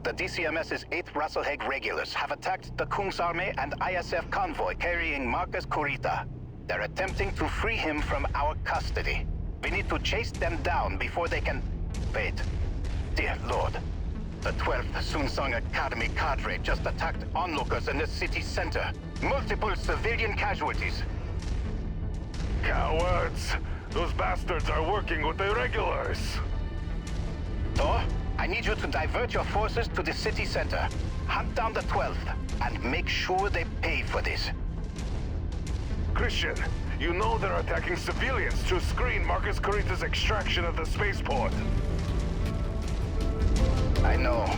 the DCMS's 8th Rasalhague regulars have attacked the Kung's army and ISF convoy carrying Marcus Kurita. They're attempting to free him from our custody. We need to chase them down before they can... Wait. Dear Lord. The 12th Sunsong Academy cadre just attacked onlookers in the city center. Multiple civilian casualties. Cowards! Those bastards are working with the regulars! Thor, I need you to divert your forces to the city center. Hunt down the 12th, and make sure they pay for this. Christian, you know they're attacking civilians to screen Marcus Kurita's extraction of the spaceport. I know,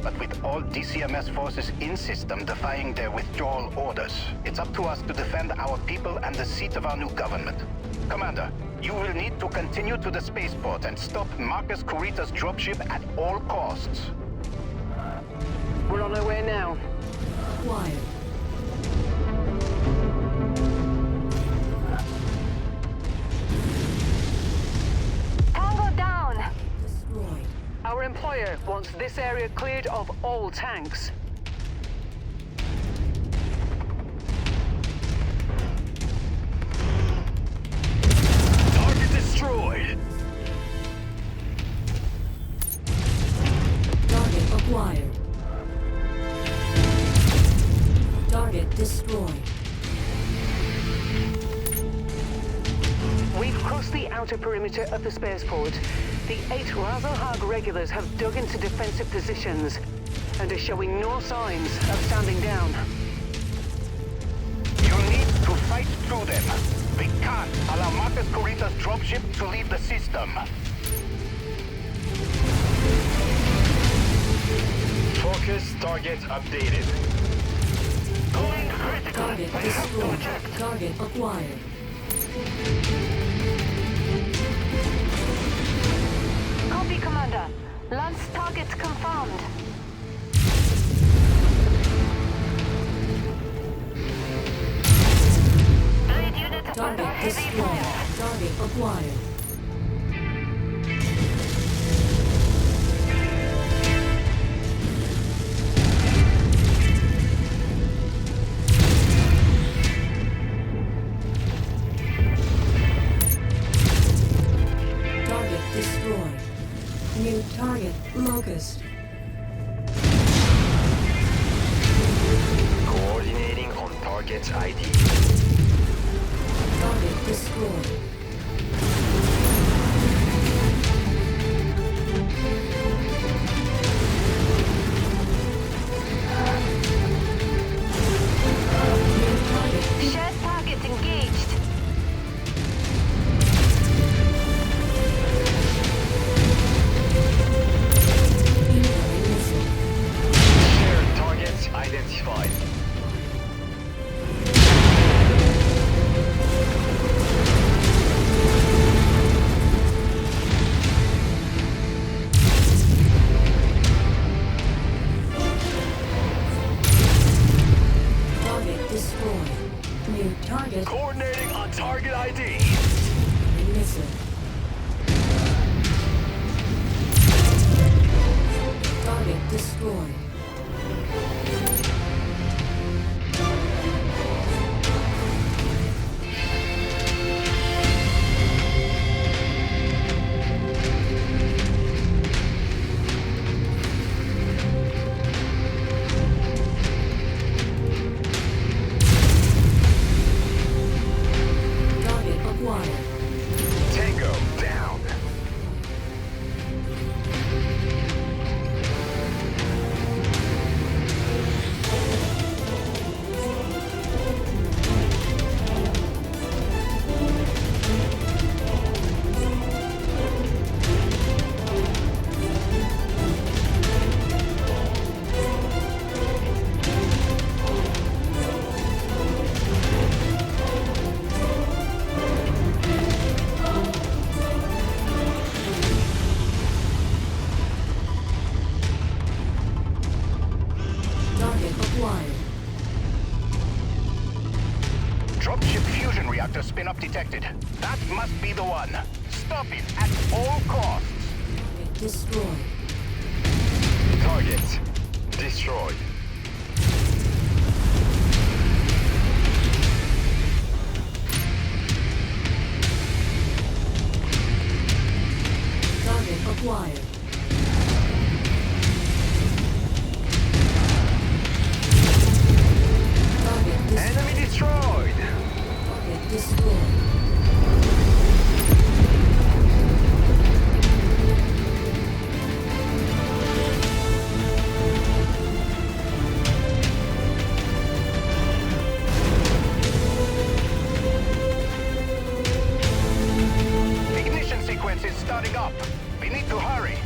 but with all DCMS forces in system defying their withdrawal orders, it's up to us to defend our people and the seat of our new government. Commander, you will need to continue to the spaceport and stop Marcus Kurita's dropship at all costs. We're on our way now. Quiet. Tango down! Destroyed. Our employer wants this area cleared of all tanks. Target destroyed! Target acquired. Target destroyed. We've crossed the outer perimeter of the spaceport. The 8 Rasalhague regulars have dug into defensive positions and are showing no signs of standing down. You need to fight through them. We can't allow Marcus Kurita's dropship to leave the system. Focus target updated. Going critical. Target destroyed. Target acquired. Copy, Commander. Lance target confirmed. Blade unit under Target heavy destroyed. fire. Target acquired. Target destroyed. New target locust. Coordinating on target's ID. Target destroyed. Shared target engaged. Incoming missile. Shared targets identified. Target destroyed. New target Coordinating on target ID. missile. Target destroyed. Target acquired. Tango down. Target acquired. Dropship fusion reactor spin-up detected. That must be the one. Stop it at all costs. Target destroyed. Target destroyed. Target acquired. Target destroyed. Enemy destroyed. Target destroyed. Ignition sequence is starting up. We need to hurry.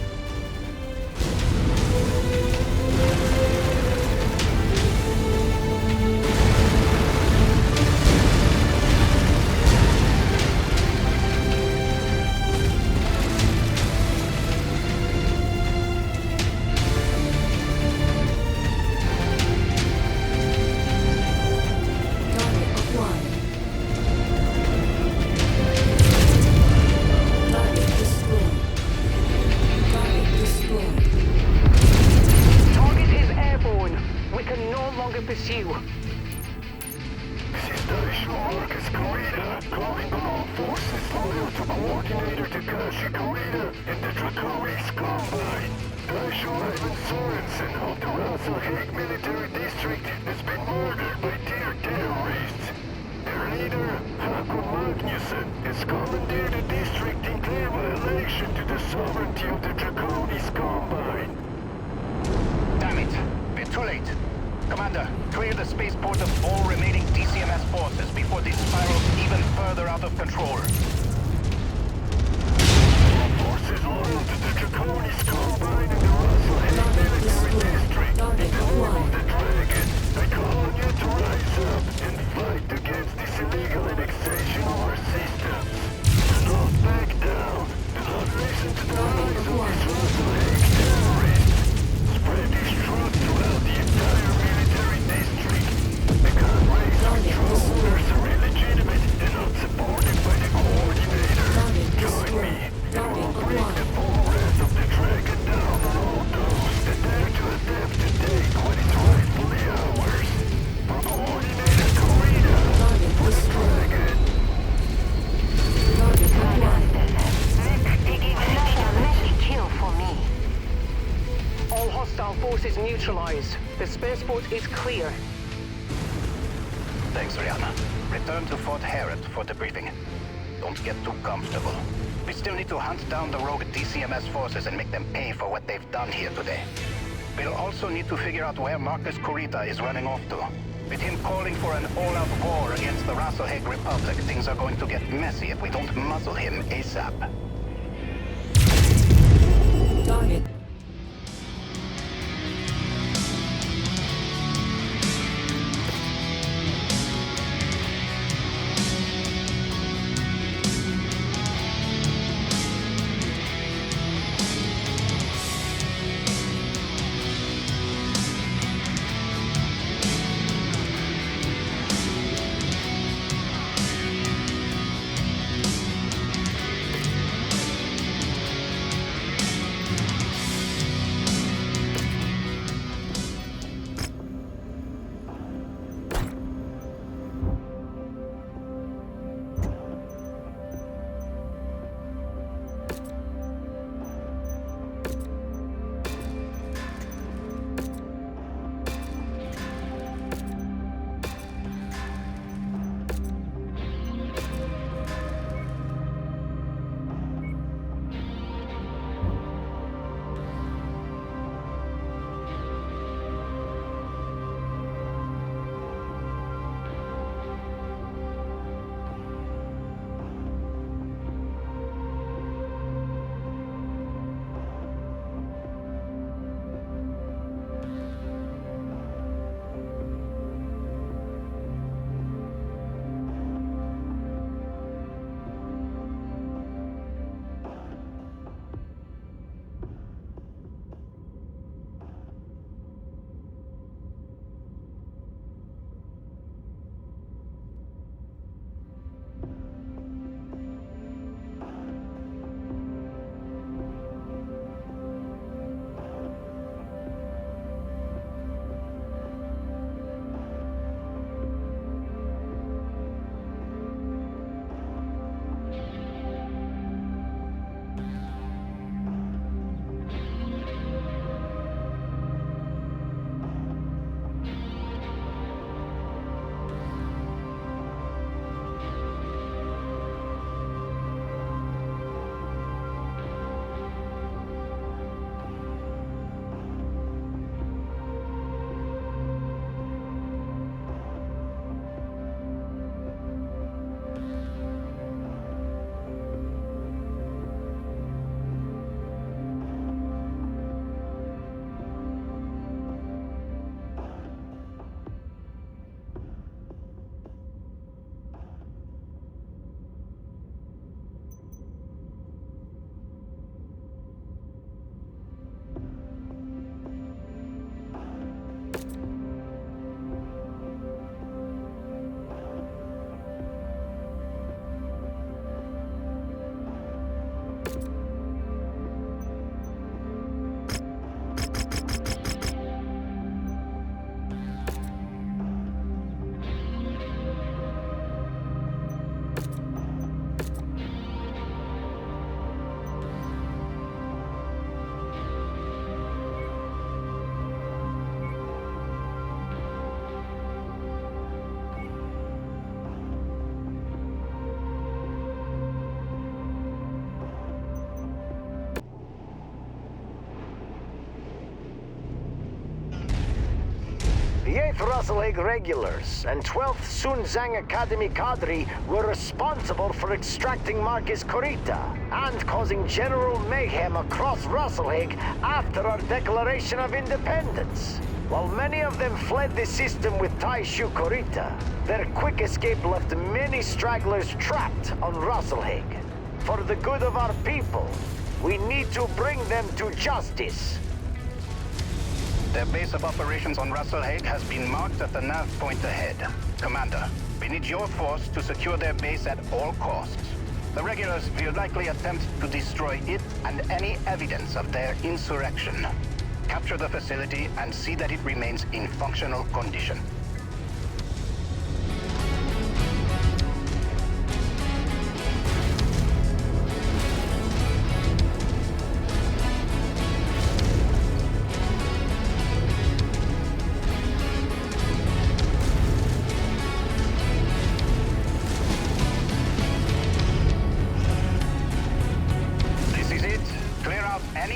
Target acquired. Target destroyed. Target destroyed. Target is airborne. We can no longer pursue. Station Marcus Kurita, calling on all forces loyal to Coordinator Takashi Kurita in the Draconis Combine. Daisho Ivan Sorensen of the Rasalhague Military District has been murdered by deer terrorists. Their leader, Haku Magnuson, has commandeered the district in clear violation to the sovereignty of the Draconis Combine. Damn it. We're too late. Commander, clear the spaceport of all remaining DCMS forces before this spirals even further out of control. Forces loyal to the Draconis Combine in the Rasalhague Military District. Target acquired. The Dragon, I call on you to rise up and fight against this illegal annexation of our systems. Do not back down. Do not listen to the lies of these Rasalhague terrorists. Spread this truth throughout the entire military district. The gun race controllers are illegitimate and not supported by the Coordinator. Target Join me, destroyed. and Target we'll bring the acquired. full wrath of the Dragon down on all those that dare to attempt to take what is rightfully ours. For Coordinator Kurita, Target for the destroyed. Dragon. Target acquired. Kill for me. All hostile forces neutralized. The spaceport is clear. Thanks, Rihanna. Return to Fort Harrod for debriefing. Don't get too comfortable. We still need to hunt down the rogue DCMS forces and make them pay for what they've done here today. We'll also need to figure out where Marcus Kurita is running off to. With him calling for an all-out war against the Rasalhague Republic, things are going to get messy if we don't muzzle him ASAP. Target. Rasalhague regulars and 12th Sunzang Academy cadre were responsible for extracting Marcus Corita and causing general mayhem across Rasalhague after our declaration of independence. While many of them fled the system with Taishu Corita, their quick escape left many stragglers trapped on Rasalhague. For the good of our people, we need to bring them to justice. Their base of operations on Rasalhague has been marked at the nav point ahead. Commander, we need your force to secure their base at all costs. The regulars will likely attempt to destroy it and any evidence of their insurrection. Capture the facility and see that it remains in functional condition.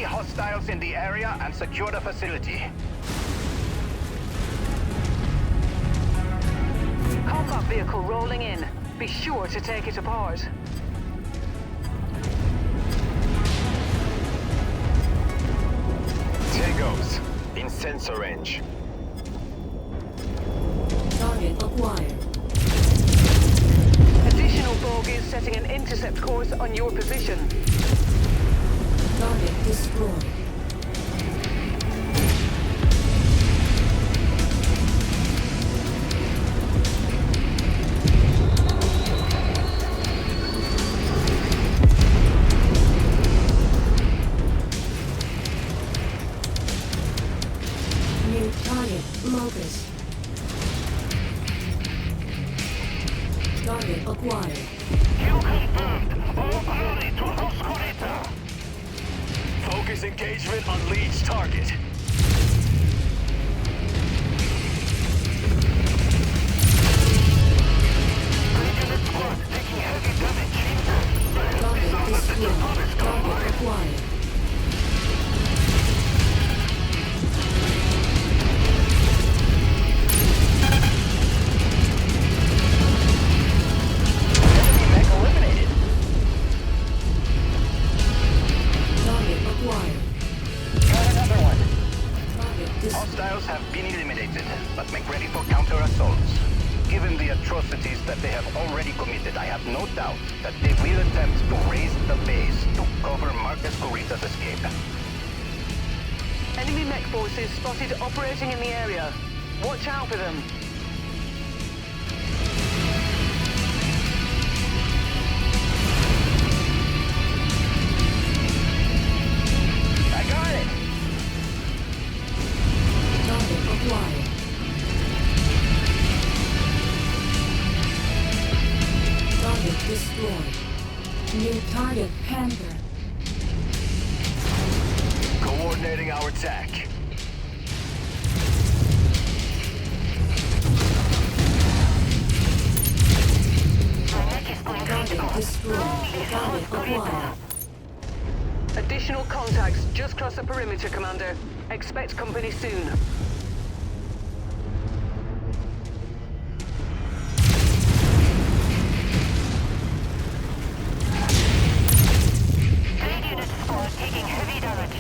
Hostiles in the area and secure the facility. Combat vehicle rolling in. Be sure to take it apart. Tangos, in sensor range. Target acquired. Additional bogies setting an intercept course on your position. Target destroyed. New target locus. Target acquired. Kill confirmed. All quality to host Corita. Focus engagement on Leech target. Unit squad taking heavy damage. Target destroyed. Target acquired. Hostiles have been eliminated, but make ready for counter-assaults. Given the atrocities that they have already committed, I have no doubt that they will attempt to raise the base to cover Marcus Corita's escape. Enemy mech forces spotted operating in the area. Watch out for them. I got it! Target acquired. Target destroyed. New target Panther. Coordinating our attack. Target destroyed. Target acquired. Additional contacts just cross the perimeter, Commander. Expect company soon. Unit squad taking heavy damage.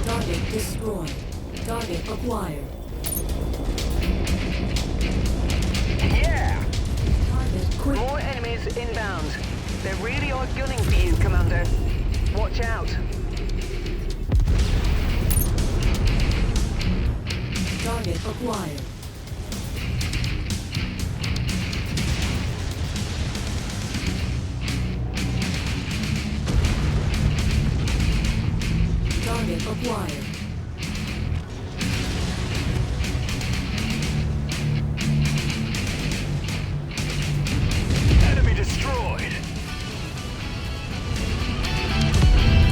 Target destroyed. Target acquired. Yeah! Target quick. More enemies inbound. They really are gunning for you, Commander. Watch out. Target acquired. Target acquired. Enemy destroyed.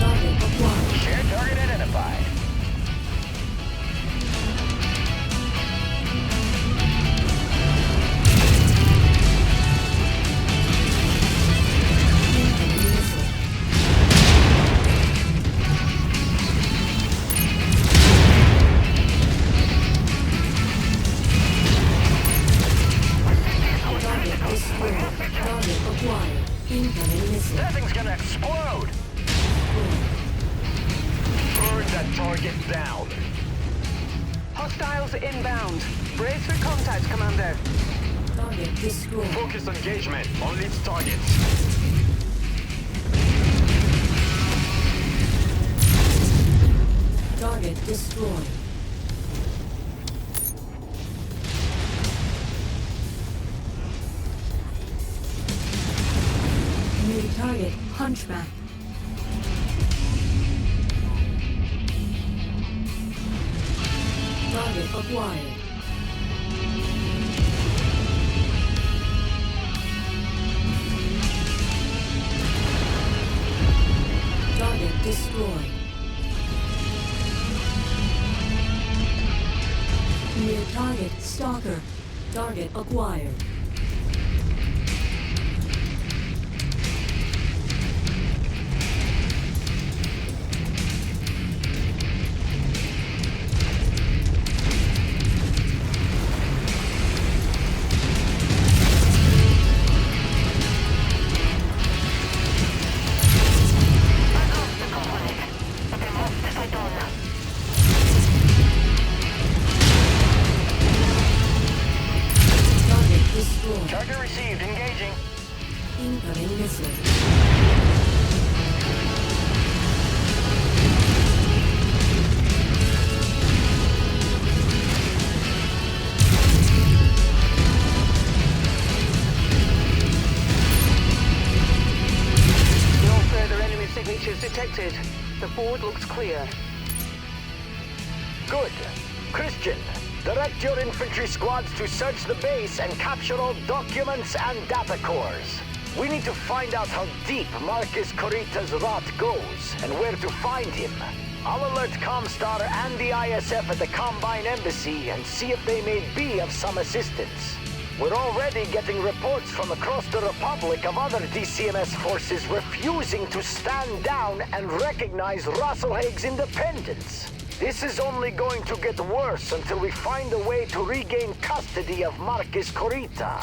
Target acquired. Shared target identified. Missile. Hostiles inbound. Brace for contact, Commander. Target destroyed. Focus engagement on its targets. Target destroyed. New target, Hunchback. Target acquired. Target destroyed. New target, Stalker. Target acquired. Target destroyed. Target received. Engaging. Incoming missile. No further enemy signatures detected. The board looks clear. Good. Christian, direct your infantry squads to search the base and capture all documents and data cores. We need to find out how deep Marcus Corita's rot goes and where to find him. I'll alert Comstar and the ISF at the Combine Embassy and see if they may be of some assistance. We're already getting reports from across the Republic of other DCMS forces refusing to stand down and recognize Rasalhague's independence. This is only going to get worse until we find a way to regain custody of Marcus Corita.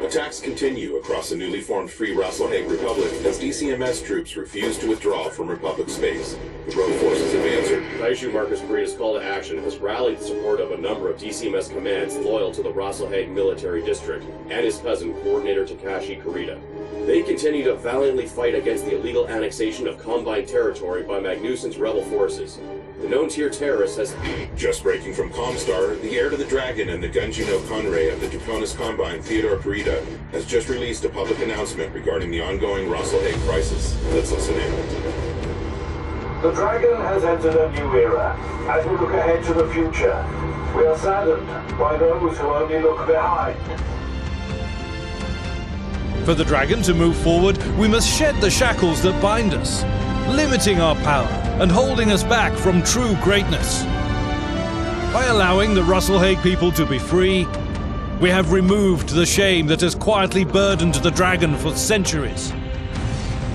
Attacks continue across the newly formed Free Rasalhague Republic as DCMS troops refuse to withdraw from Republic space. The rogue forces have answered. Taishu Marcus Corita's call to action has rallied the support of a number of DCMS commands loyal to the Rasalhague Military District and his cousin, Coordinator Takashi Corita. They continue to valiantly fight against the illegal annexation of Combine territory by Magnuson's rebel forces. The known tier terrorist has... Just breaking from Comstar, the heir to the Dragon and the Gunjino Conray of the Draconis Combine, Theodore Corita, has just released a public announcement regarding the ongoing Rasalhague crisis. Let's listen in. The Dragon has entered a new era. As we look ahead to the future, We are saddened by those who only look behind. For the Dragon to move forward, we must shed the shackles that bind us, limiting our power and holding us back from true greatness. By allowing the Rasalhague people to be free, we have removed the shame that has quietly burdened the Dragon for centuries.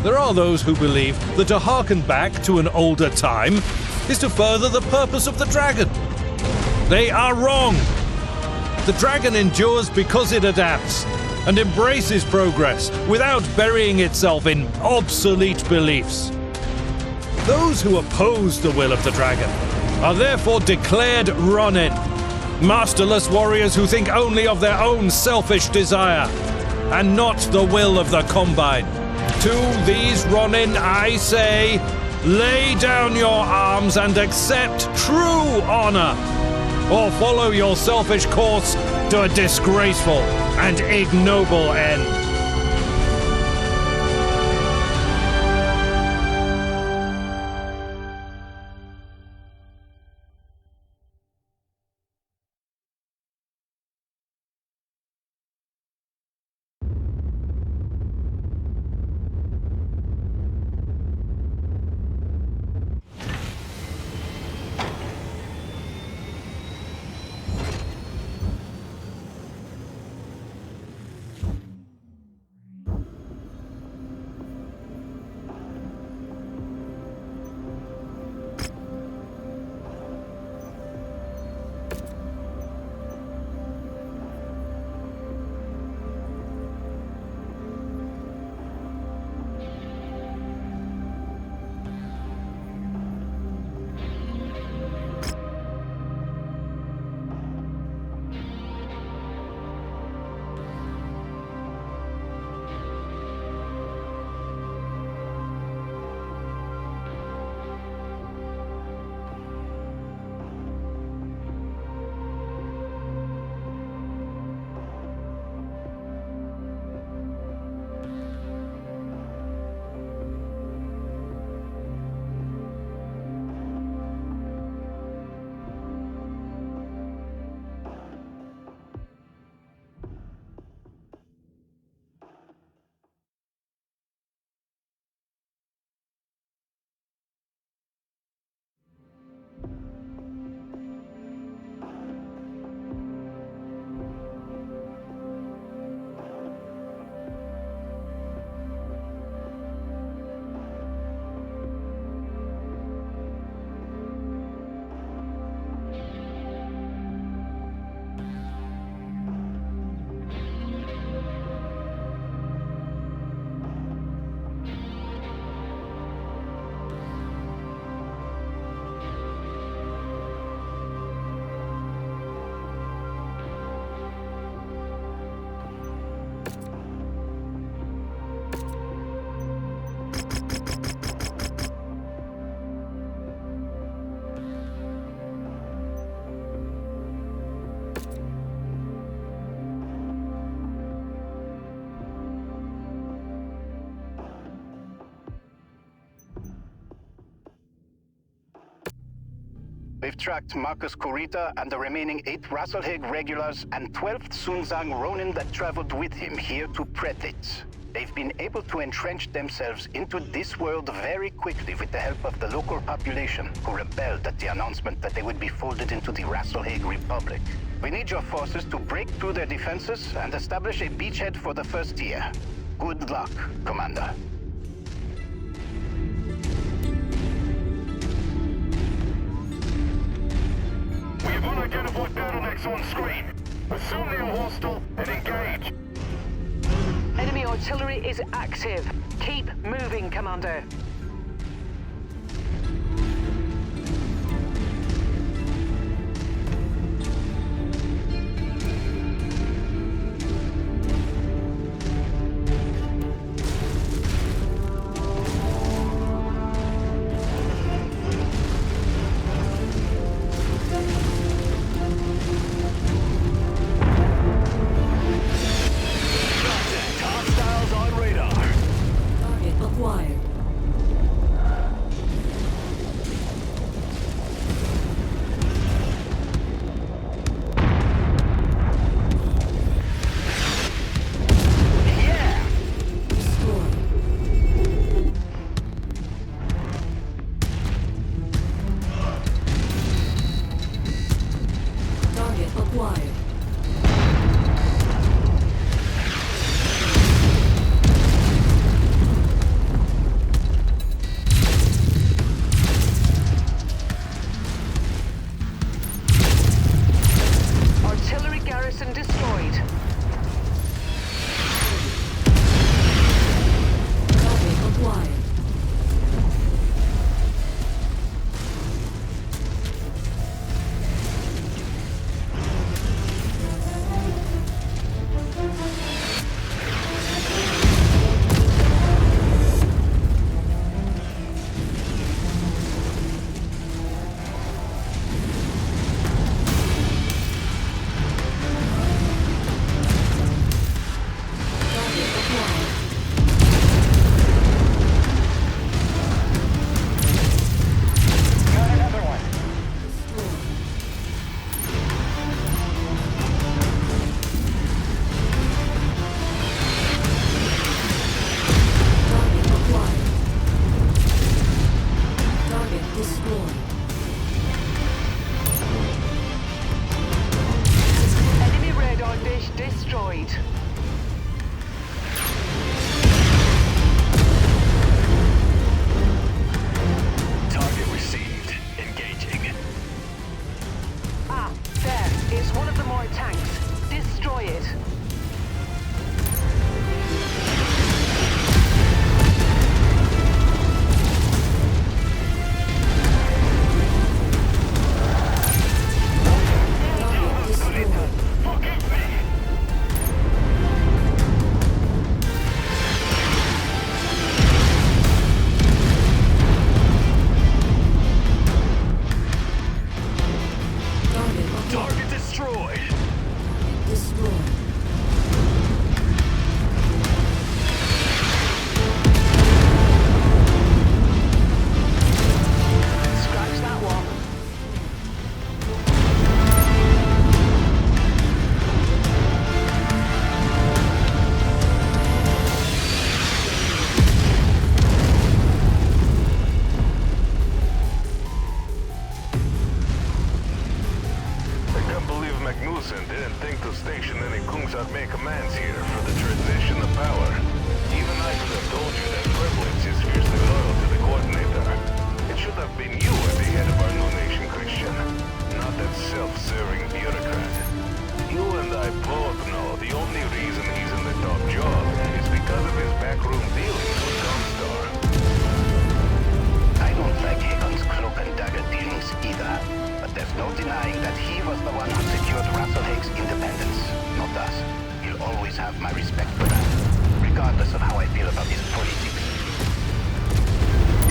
There are those who believe that to harken back to an older time is to further the purpose of the Dragon. They are wrong. The Dragon endures because it adapts and embraces progress without burying itself in obsolete beliefs. Those who oppose the will of the Dragon are therefore declared Ronin, masterless warriors who think only of their own selfish desire and not the will of the Combine. To these Ronin I say, lay down your arms and accept true honor, or follow your selfish course to a disgraceful and ignoble end. We've tracked Marcus Kurita and the remaining 8 Rasalhague regulars and 12th Sunzang Ronin that traveled with him here to Pretitz. They've been able to entrench themselves into this world very quickly with the help of the local population, who rebelled at the announcement that they would be folded into the Rasalhague Republic. We need your forces to break through their defenses and establish a beachhead for the first year. Good luck, Commander. We have unidentified bottlenecks on screen. Assume they are hostile and engage. Enemy artillery is active. Keep moving, Commander. Target acquired. have my respect for that, regardless of how I feel about his politics.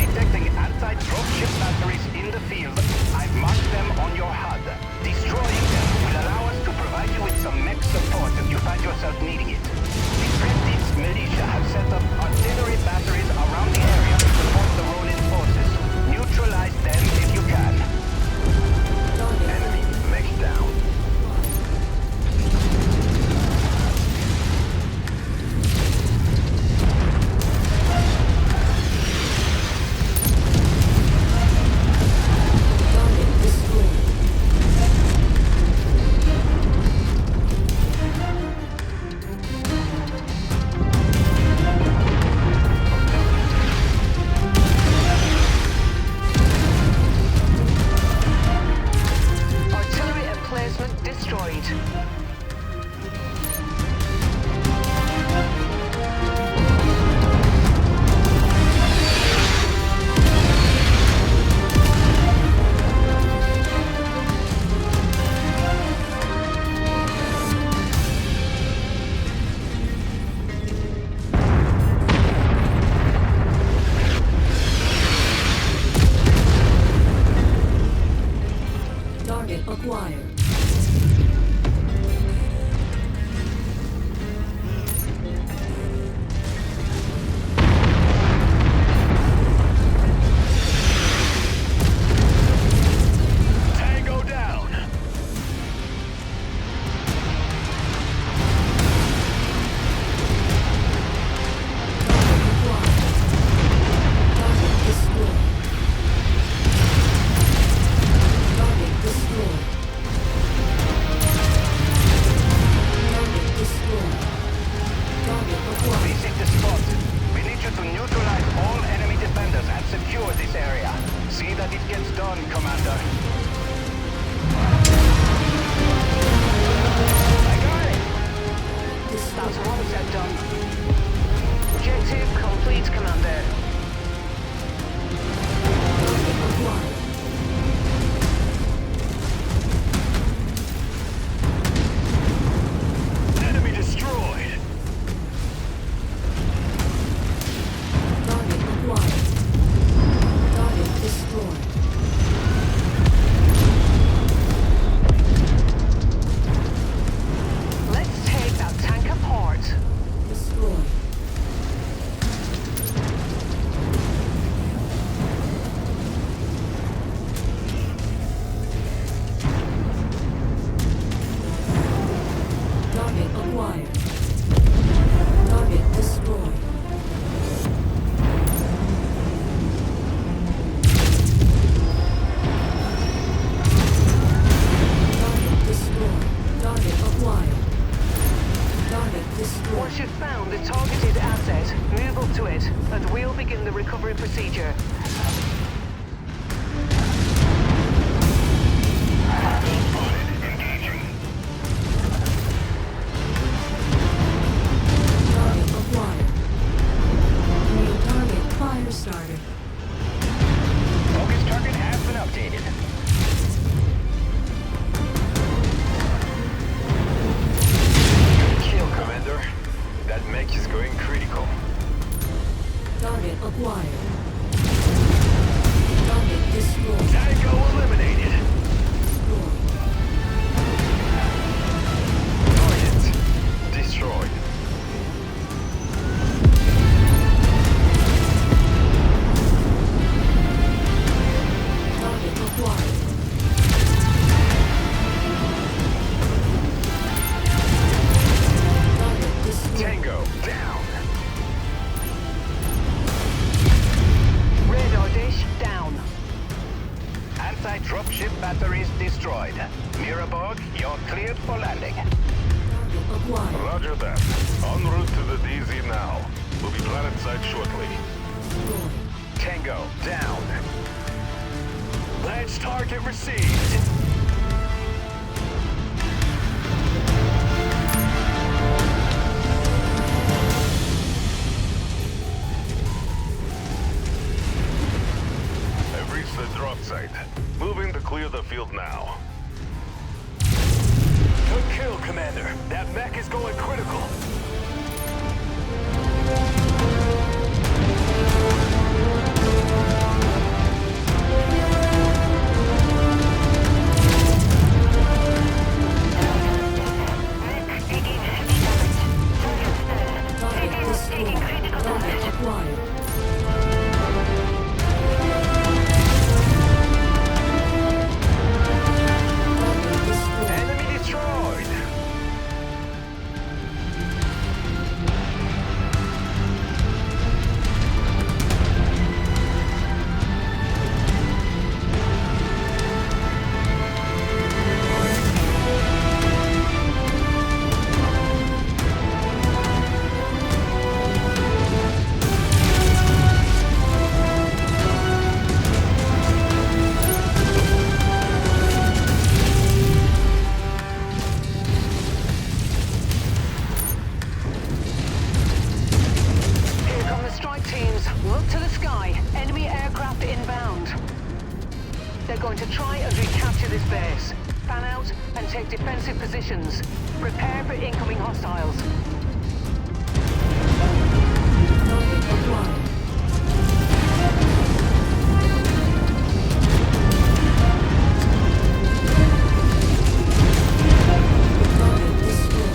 Detecting anti-dropship batteries in the field, I've marked them on your HUD. Destroying them will allow us to provide you with some mech support if you find yourself needing it. The Prentice militia have set up artillery batteries around the area to support the Ronin forces. Neutralize them if you can. Enemy mech down. Roger that. En route to the DZ now. We'll be planet side shortly. Tango, down. Launch target received. I've reached the drop site. Moving to clear the field now. Good kill, Commander. That mech is going critical. We're going to try and recapture this base. Fan out and take defensive positions. Prepare for incoming hostiles. Target acquired. Target destroyed.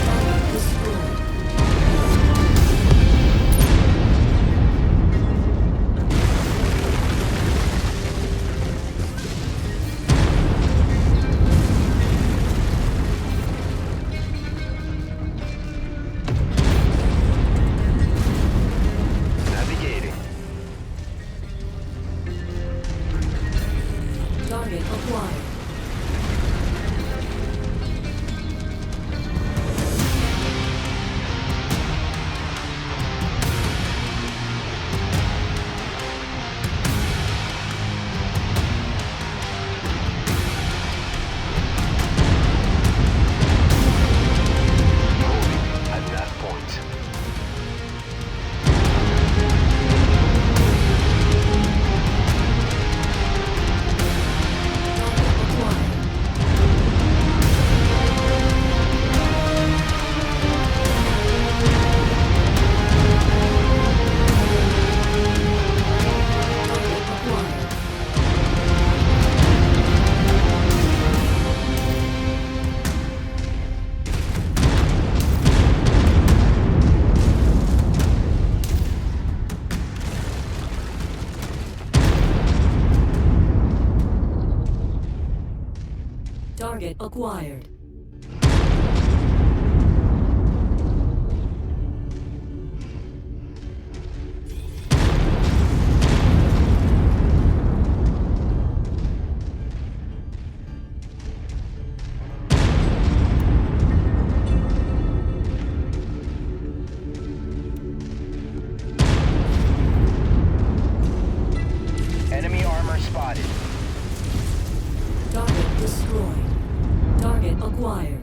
Target acquired. Target destroyed. Navigating. Target acquired. At that point. Target acquired. Target acquired. Target acquired. Enemy armor spotted. Target destroyed. Target acquired.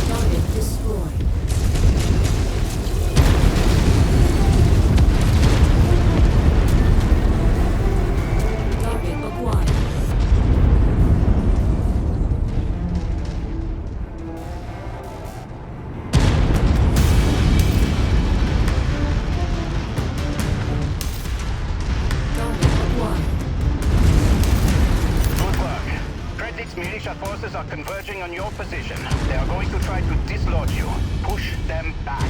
Target destroyed. Target acquired. Target acquired. Good work. Kretlik's militia forces are converging on your position. They are going to try to dislodge you. Push them back.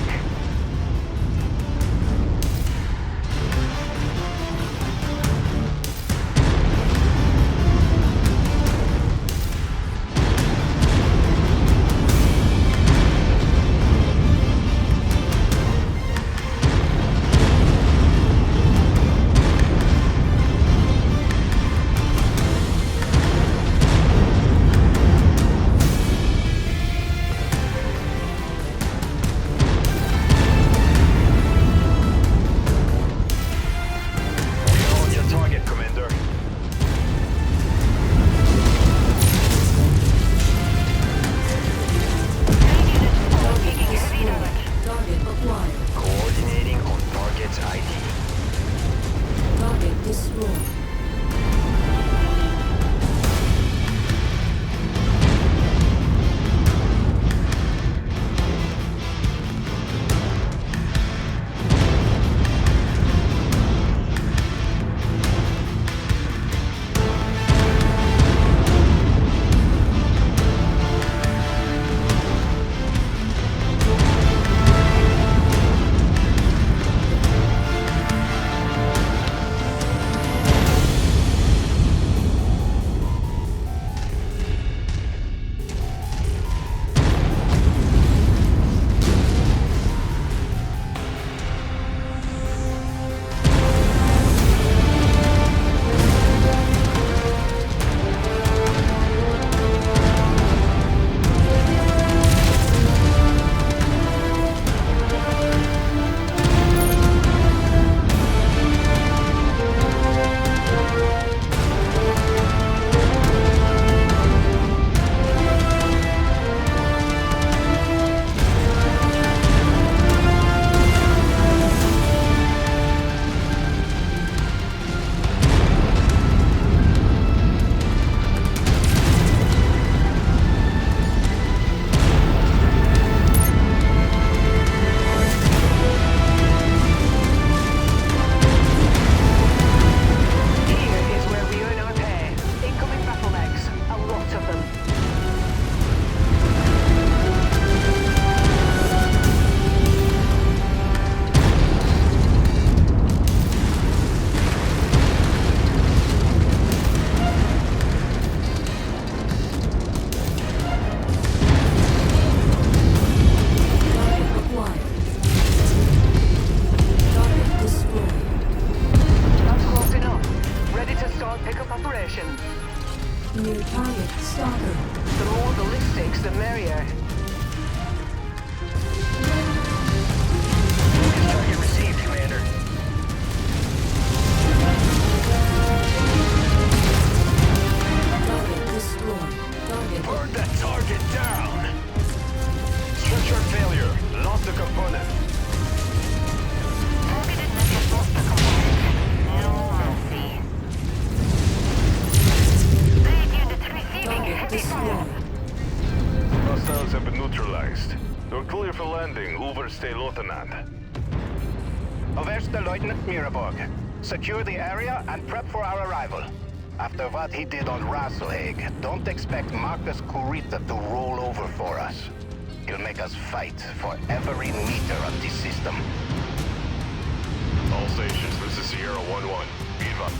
Stalker. The more ballistics, the merrier. Target received, Commander. Target destroyed. Target Burn that target down! Structure failure. Lost a component. Targeted missile booster component. No mercy. Blade units receiving target heavy fire. destroyed. Hostiles have been neutralized. You're clear for landing, Overstay Lieutenant. Overste Lieutenant Miraborg. Secure the area and prep for our arrival. After what he did on Rasalhague, don't expect Marcus Kurita to roll over for us. He'll make us fight for every meter of this system. All stations, this is Sierra 1-1. Be advised.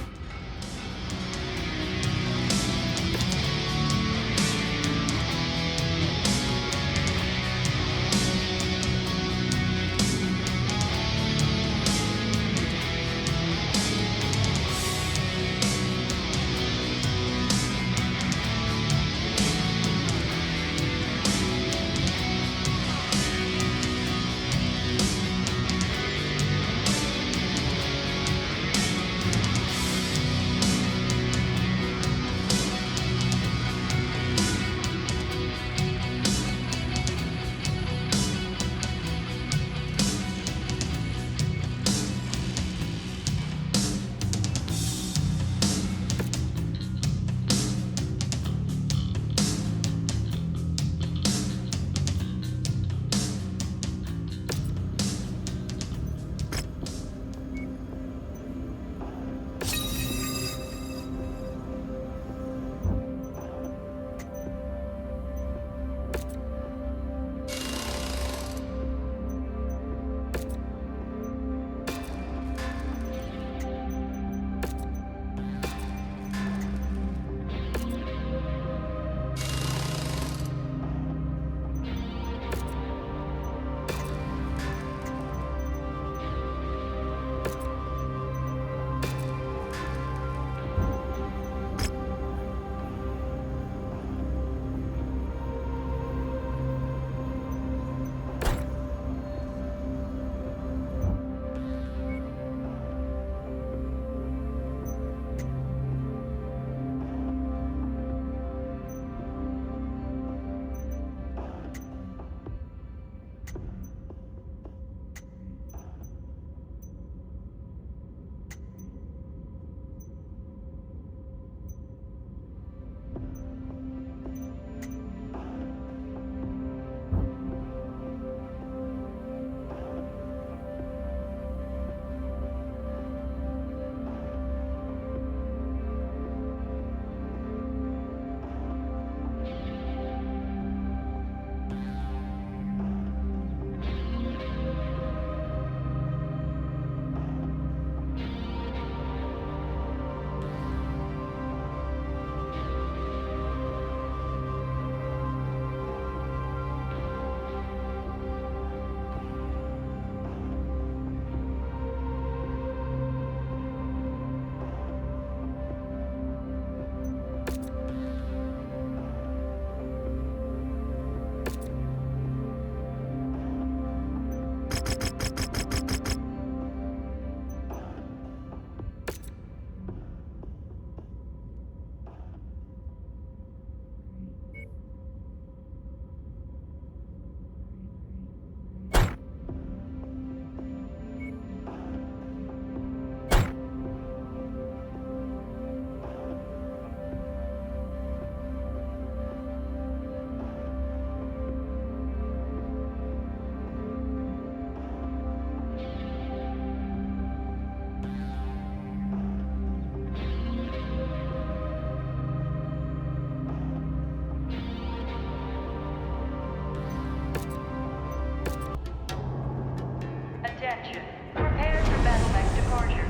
Attention. Prepare for battle mech departure.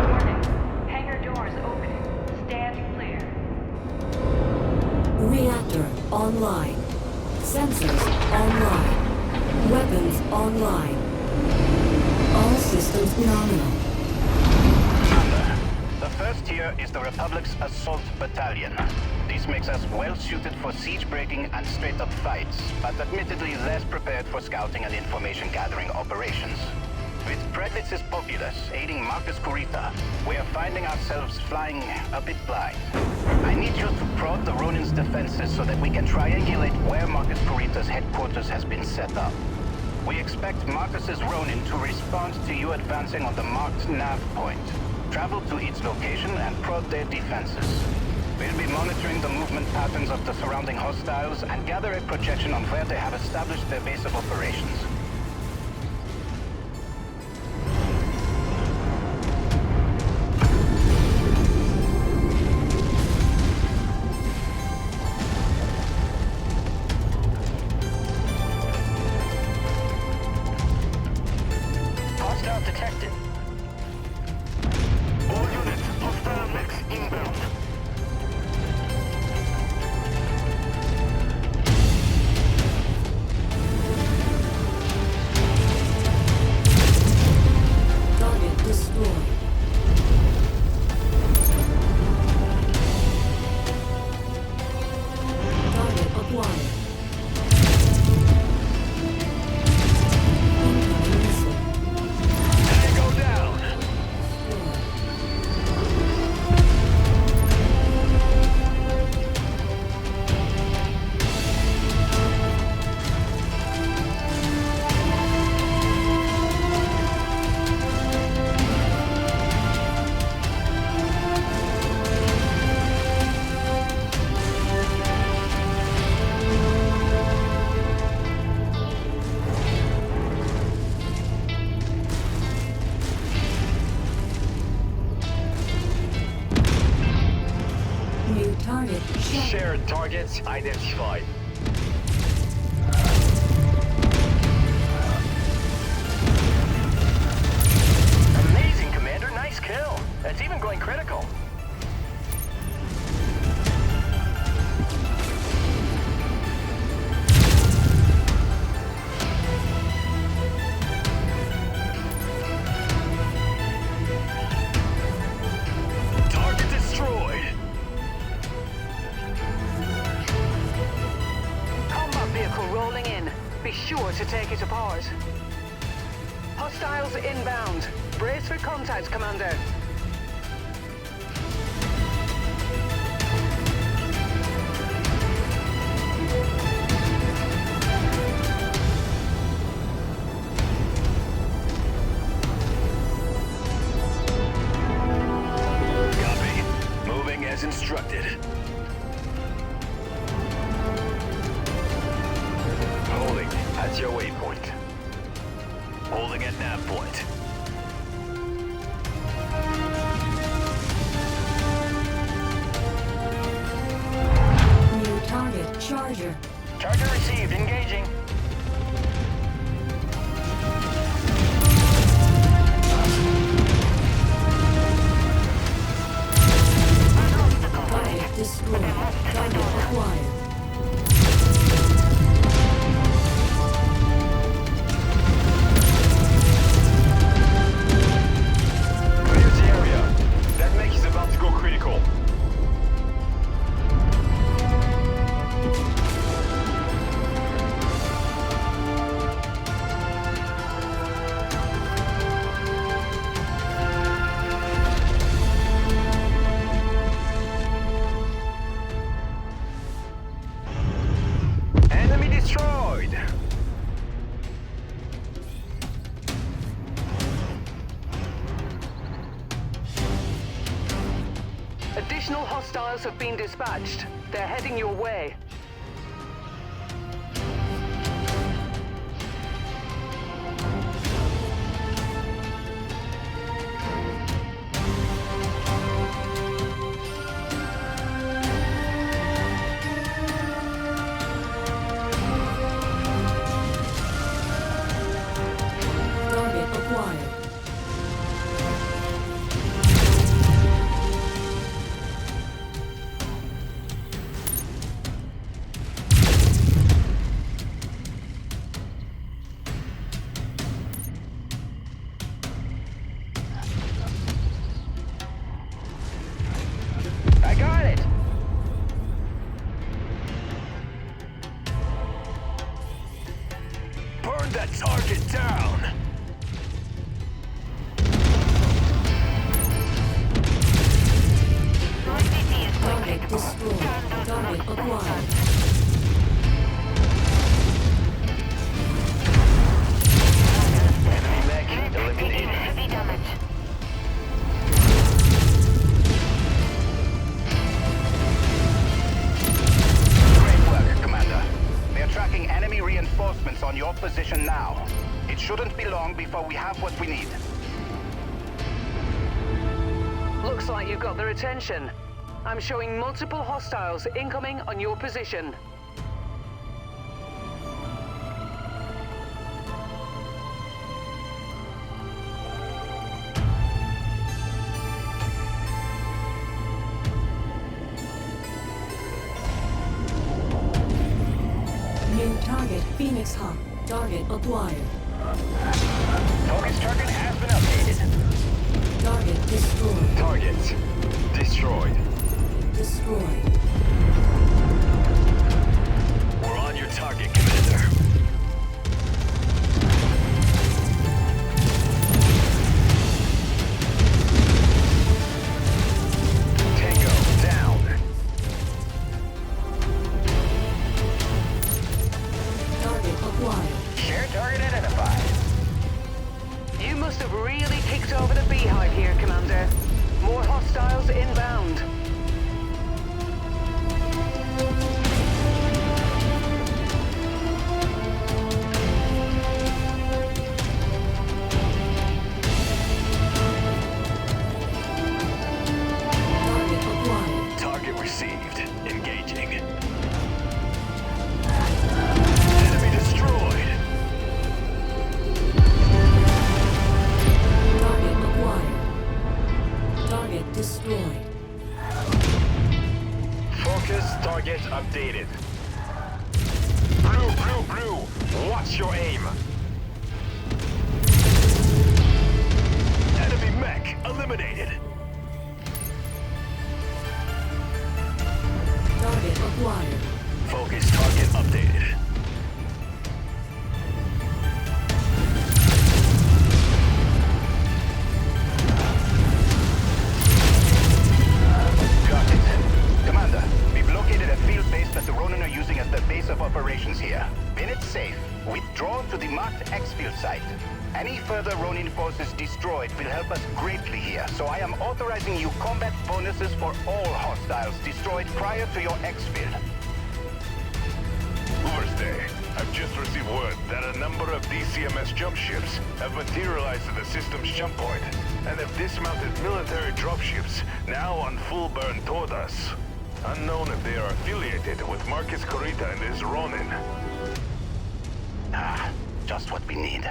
Warning. Hangar doors opening. Stand clear. Reactor online. Sensors online. Weapons online. All systems nominal. Commander, the First here is the Republic's Assault Battalion. This makes us well suited for siege breaking and straight up fights, but admittedly less prepared for scouting and information gathering operations. With Predlitz's populace aiding Marcus Kurita, we are finding ourselves flying a bit blind. I need you to prod the Ronin's defenses so that we can triangulate where Marcus Kurita's headquarters has been set up. We expect Marcus's Ronin to respond to you advancing on the marked nav point. Travel to its location and prod their defenses. We'll be monitoring the movement patterns of the surrounding hostiles and gather a projection on where they have established their base of operations. Hostile detected. All units, hostile mechs inbound. Target destroyed. Target acquired. Incoming missile. Tango down. New target shot. Shared targets identified. Amazing, Commander. Nice kill. That's even going critical. Target destroyed. Combat vehicle rolling in. Be sure to take it apart. Hostiles inbound. Brace for contact, Commander. Copy. Moving as instructed. Holding at your waypoint. Holding at nav point. New target charger. Charger received. Engaging. Target destroyed. Target acquired. Clear the area. That mech is about to go critical. Enemy destroyed. Additional hostiles have been dispatched. They're heading your way. Target acquired. shouldn't be long before we have what we need. Looks like you've got their attention. I'm showing multiple hostiles incoming on your position. New target, Phoenix Hub. Target acquired. Focus target has been updated. Target destroyed. Target destroyed. Destroyed. We're on your target, Commander. Tango down. Target acquired. Shared target identified. You must have really kicked over the beehive here, Commander. More hostiles inbound. Target acquired. Target received. Engaging. Enemy destroyed. Target acquired. Target destroyed. Focus target updated. Blue. Watch your aim. Enemy mech eliminated. Target acquired. Focus target updated. Got it. Commander, we've located a field base that the Ronin are using as the base of operations here. When it's safe, withdraw to the marked exfil site. Any further Ronin forces destroyed will help us greatly here, so I am authorizing you combat bonuses for all hostiles destroyed prior to your exfil. Overstay. I've just received word that a number of DCMS jump ships have materialized at the system's jump point and have dismounted military dropships now on full burn toward us. Unknown if they are affiliated with Marcus Kurita and his Ronin. Ah, just what we need.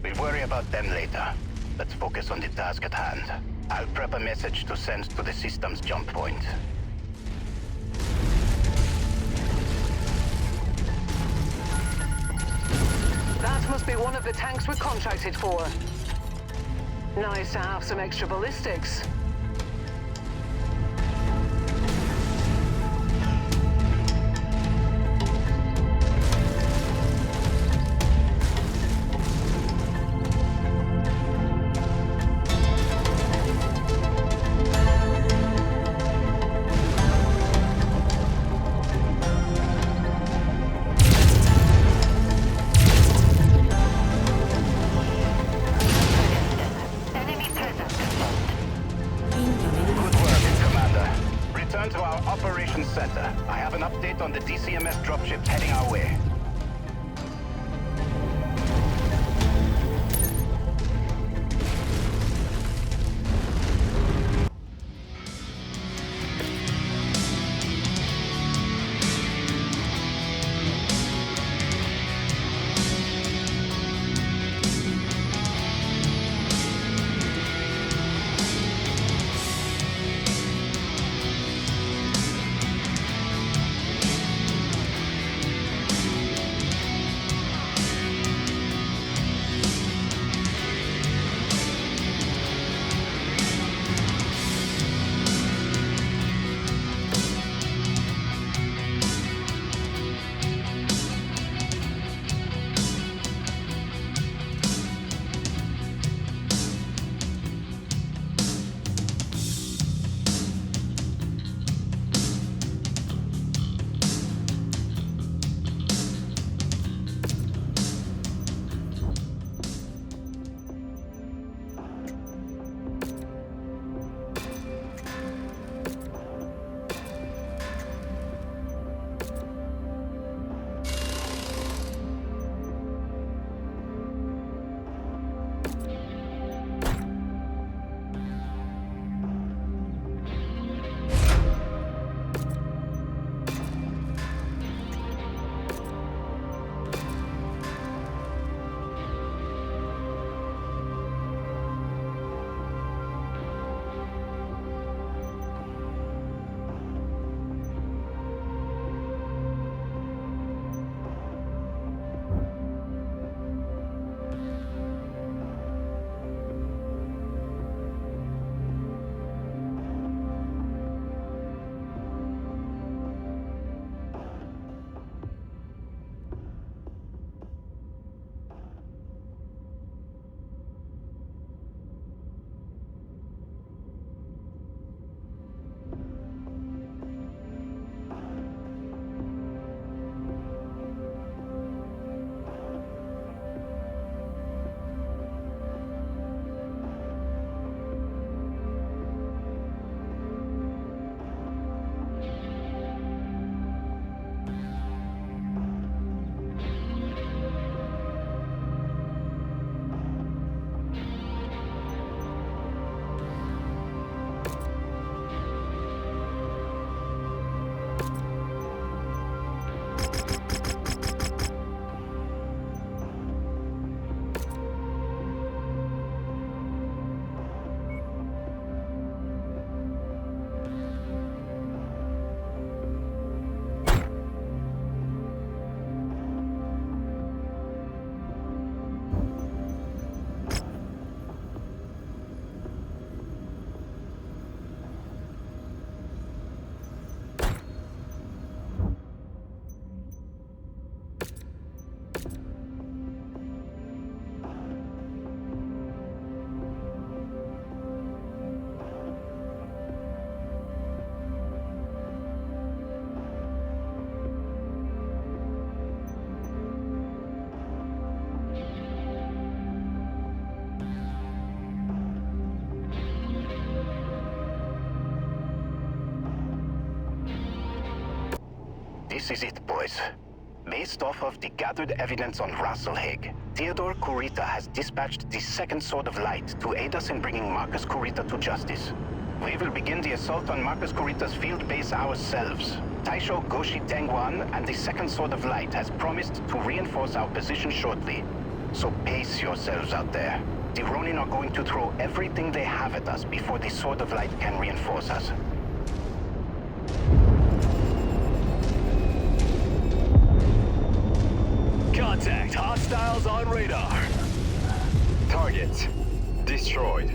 We'll worry about them later. Let's focus on the task at hand. I'll prep a message to send to the system's jump point. That must be one of the tanks we're contracted for. Nice to have some extra ballistics. Center. I have an update on the DCMS dropships heading our way. This is it, boys. Based off of the gathered evidence on Rasalhague, Theodore Kurita has dispatched the Second Sword of Light to aid us in bringing Marcus Kurita to justice. We will begin the assault on Marcus Kurita's field base ourselves. Taisho Goshi Tengwan and the Second Sword of Light has promised to reinforce our position shortly. So pace yourselves out there. The Ronin are going to throw everything they have at us before the Sword of Light can reinforce us. Contact! Hostiles on radar! Target destroyed.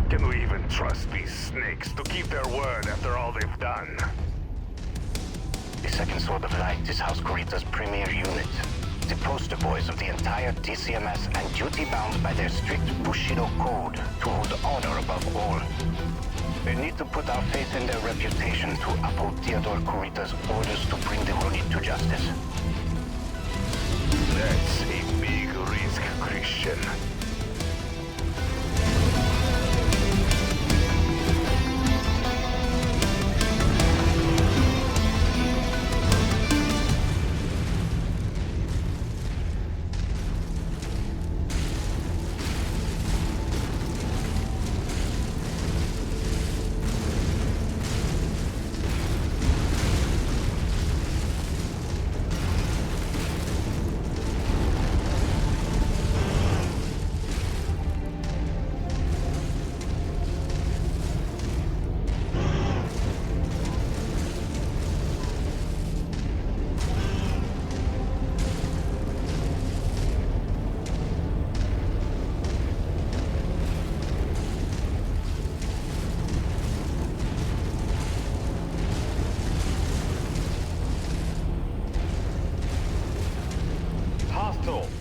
Can we even trust these snakes to keep their word after all they've done? The Second Sword of Light is House Kurita's premier unit. The poster boys of the entire DCMS and duty-bound by their strict Bushido code to hold honor above all. We need to put our faith in their reputation to uphold Theodore Kurita's orders to bring the Ronin to justice. That's a big risk, Christian.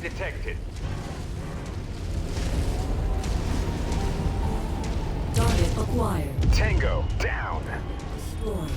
Detected. Target acquired. Tango down. Destroyed.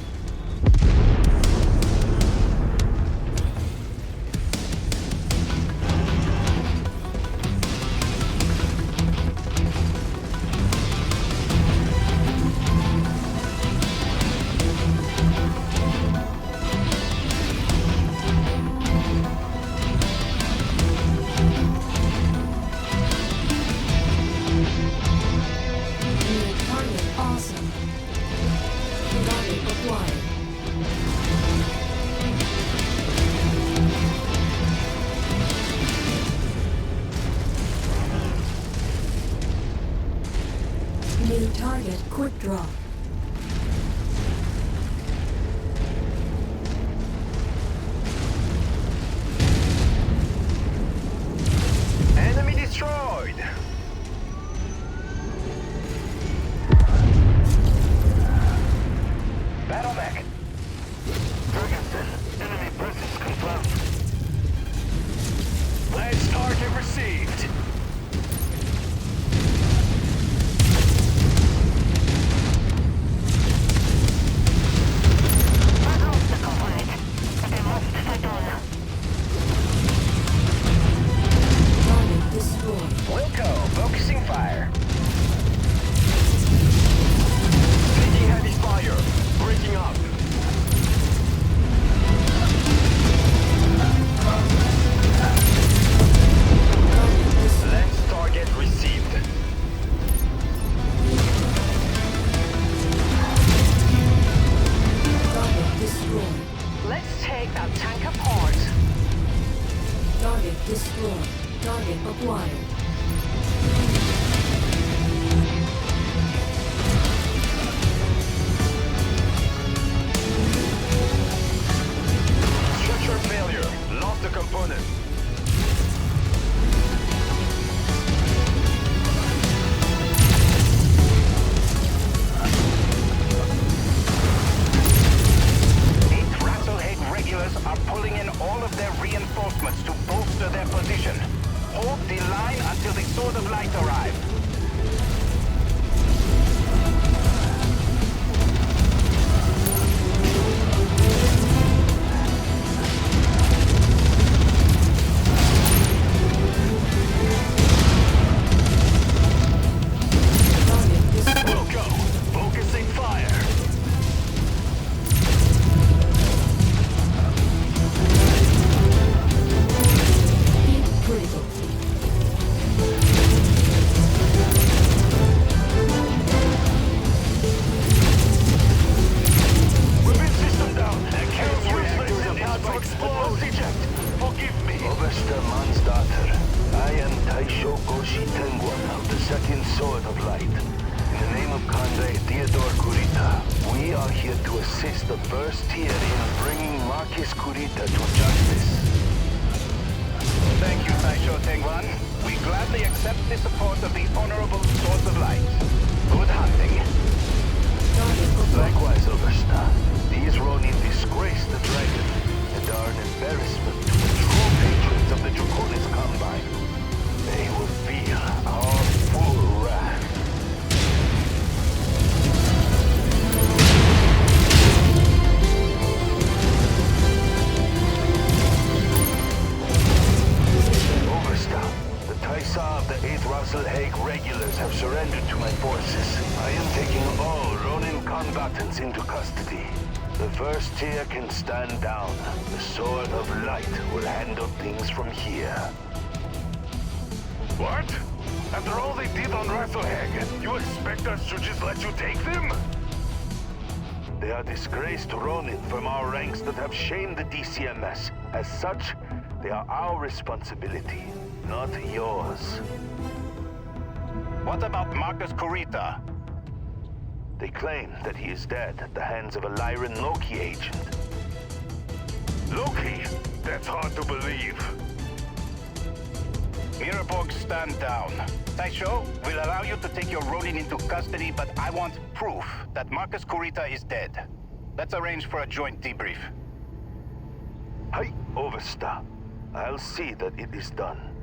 New target, quick draw. Enemy destroyed. Battle mech. Ferguson, enemy presence confirmed. Last target received. Wilco, focusing fire. Taking heavy fire. Breaking up. Lens target received. Target destroyed. Let's take that tank apart. Target destroyed. Target acquired. Structure failure. Lost the component. Rasalhague regulars are pulling in all of their reinforcements to bolster their position. Hold the line until the Sword of Light arrives. Wilco, focusing fire. Kurita Mansdatter. I am Taisho Goshi Tengwan of the Second Sword of Light. In the name of Conde Theodore Kurita, we are here to assist the first tier in bringing Marcus Kurita to justice. Thank you, Taisho Tengwan. We gladly accept the support of the Honorable Swords of Light. Good hunting. Likewise, Oversta. These Ronin disgrace the dragon and are an embarrassment to the true patrons of the Draconis Combine. They will feel our full wrath. Oversta, the Taisa of the 8th Rasalhague Regulars have surrendered to my forces. I am taking all Ronin combatants into custody. The first tier can stand down. The Sword of Light will handle things from here. What? After all they did on Rasalhague, you expect us to just let you take them? They are disgraced Ronin from our ranks that have shamed the DCMS. As such, they are our responsibility, not yours. What about Marcus Kurita? They claim that he is dead at the hands of a Lyran Loki agent. Loki? That's hard to believe. Miraborg, stand down. Taisho, we'll allow you to take your Ronin into custody, but I want proof that Marcus Kurita is dead. Let's arrange for a joint debrief. Hey, Oversta. I'll see that it is done.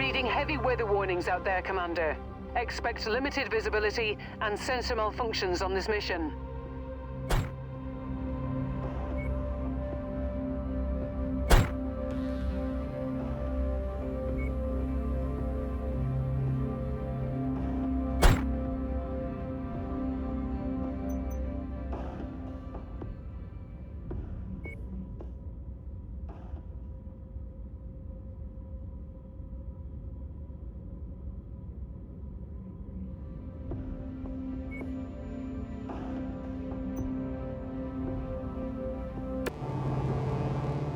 reading heavy weather warnings out there, Commander. Expect limited visibility and sensor malfunctions on this mission.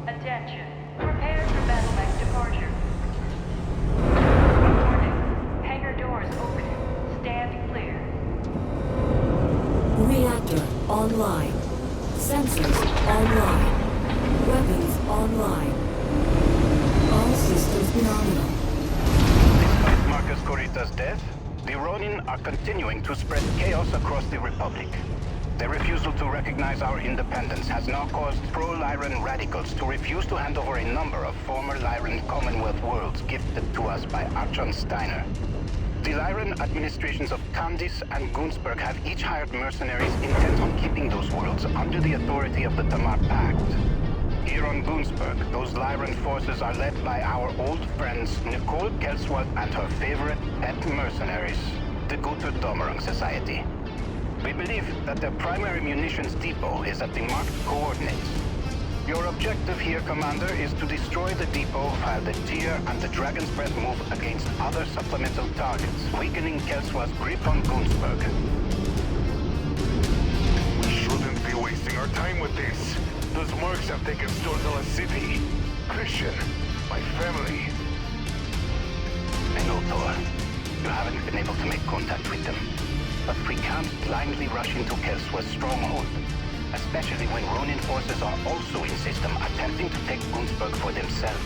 Attention. Prepare for battle mech departure. Warning. Hangar doors open. Stand clear. Reactor online. Sensors online. Weapons online. All systems nominal. Despite Marcus Corita's death, the Ronin are continuing to spread chaos across the Republic. Their refusal to recognize our independence has now caused pro-Lyran radicals to refuse to hand over a number of former Lyran Commonwealth worlds gifted to us by Archon Steiner. The Lyran administrations of Candice and Goonsburg have each hired mercenaries intent on keeping those worlds under the authority of the Tamar Pact. Here on Goonsburg, those Lyran forces are led by our old friends Nicole Kelsworth and her favorite pet mercenaries, the Guter Dommerung Society. We believe that their primary munitions depot is at the marked coordinates. Your objective here, Commander, is to destroy the depot while the Tyr and the Dragon's Breath move against other supplemental targets, weakening Kelswa's grip on Goonsburg. We shouldn't be wasting our time with this. Those mercs have taken Storzala City. Christian, my family. I know, Thor. You haven't been able to make contact with them. But we can't blindly rush into Kelswa's stronghold, especially when Ronin forces are also in system attempting to take Goonsburg for themselves.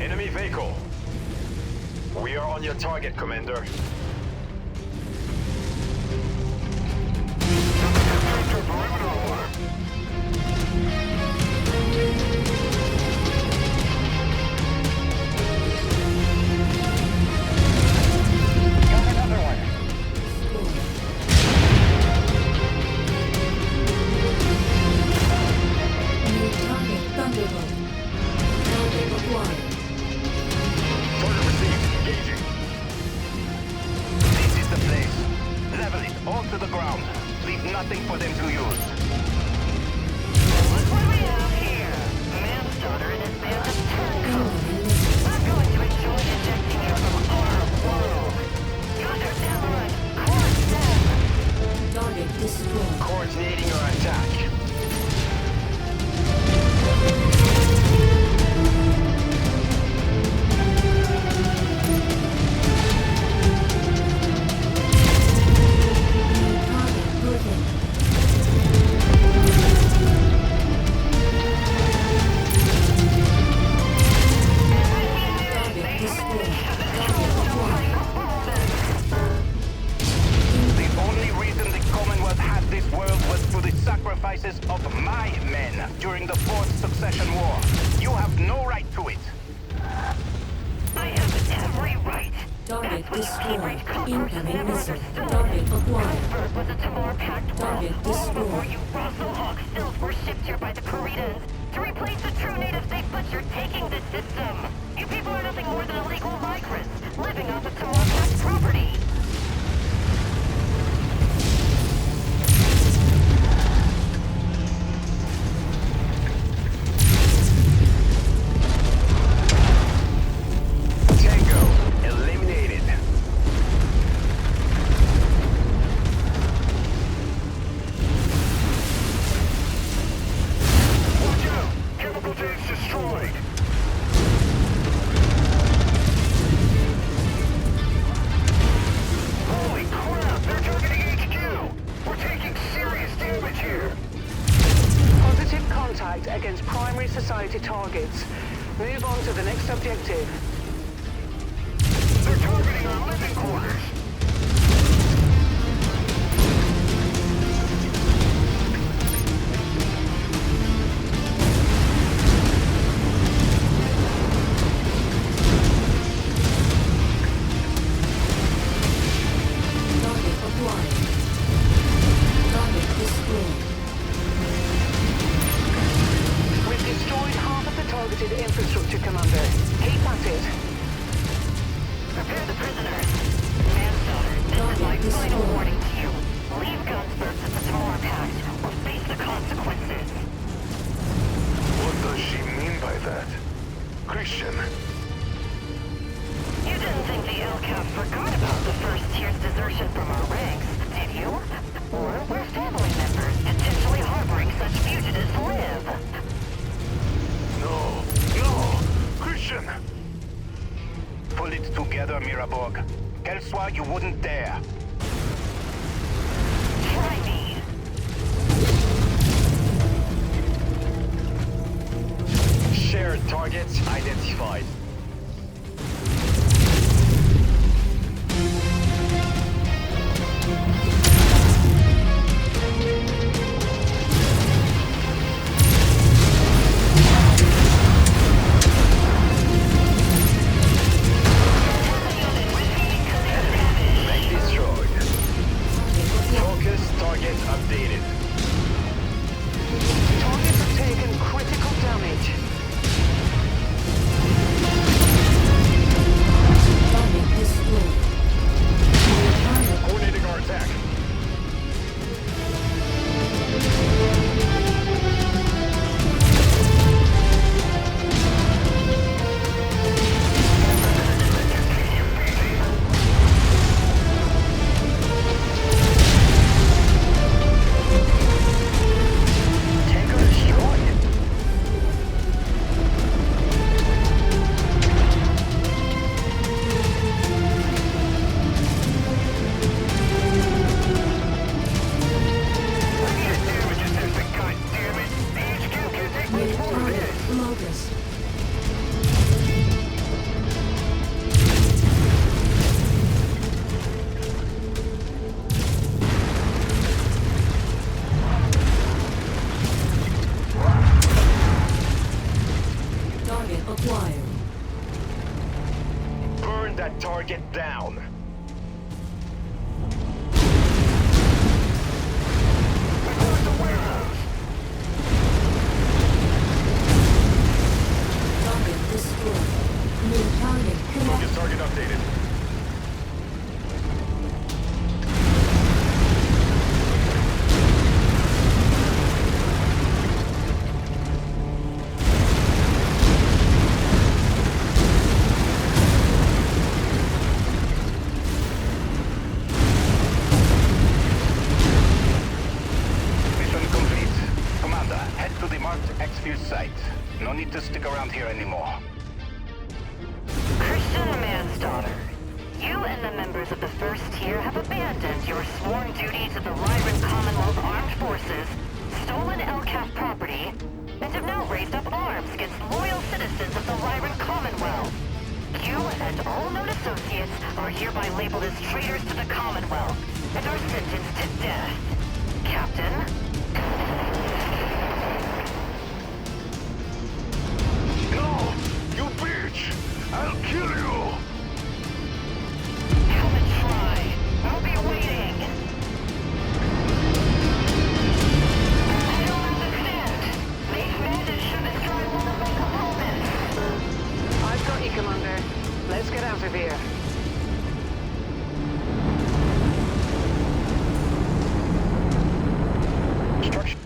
Enemy vehicle. We are on your target, Commander. Nothing for them to use. Look what we have here. Manslaughter and his band of terrorists. I'm going to enjoy ejecting you from our world. Thunder Tamara, crush them. Target destroyed. Coordinating our attack. Of my men during the Fourth Succession War. You have no right to it. I have every right. Target destroyed. Incoming missile. Target acquired. Goonsburg was a Tamar Pact Target world long destroyed. before you Rasalhague stills were shipped here by the Kuritas. To replace the true native they butchered taking the system. You people are nothing more than illegal migrants, living off of Tamar Pact property. Chemical tension. Move on to the next objective. They're targeting our living quarters. Target acquired. Target destroyed. We've destroyed half of the targeted infrastructure, Commander. Keep at it. Prepare the prisoners. Manslaughter, this is my final warning to you. Leave Gunsburg at the Tamar Pact or face the consequences. What does she mean by that? Christian, You didn't think the LCAP forgot about the first tier's desertion from our ranks, did you? Or where family members potentially harboring such fugitives live? no, Christian! Pull it together, Miraborg. Elsewhere you wouldn't dare. Try me. Shared targets identified. Make destroyed. Focus target updated. Targets have taken critical damage. Target destroyed. Target Coordinating our attack. Tanker destroyed. new target locus. Target acquired. Burn that target down. Target destroyed. New target connected. Focus target updated. Mission complete. Commander, head to the marked exfuse site. No need to stick around here anymore. Christian Mansdaughter, you and the members of the First Tier have abandoned your sworn duty to the Lyran Commonwealth Armed Forces, stolen LCAF property, and have now raised up arms against loyal citizens of the Lyran Commonwealth. You and all known associates are hereby labeled as traitors to the Commonwealth and are sentenced to death. Captain, No! You bitch! I'll kill you! come and try. I'll be waiting. I don't understand. These bandits should destroy one of my components. I've got you, Commander. Let's get out of here. Structure.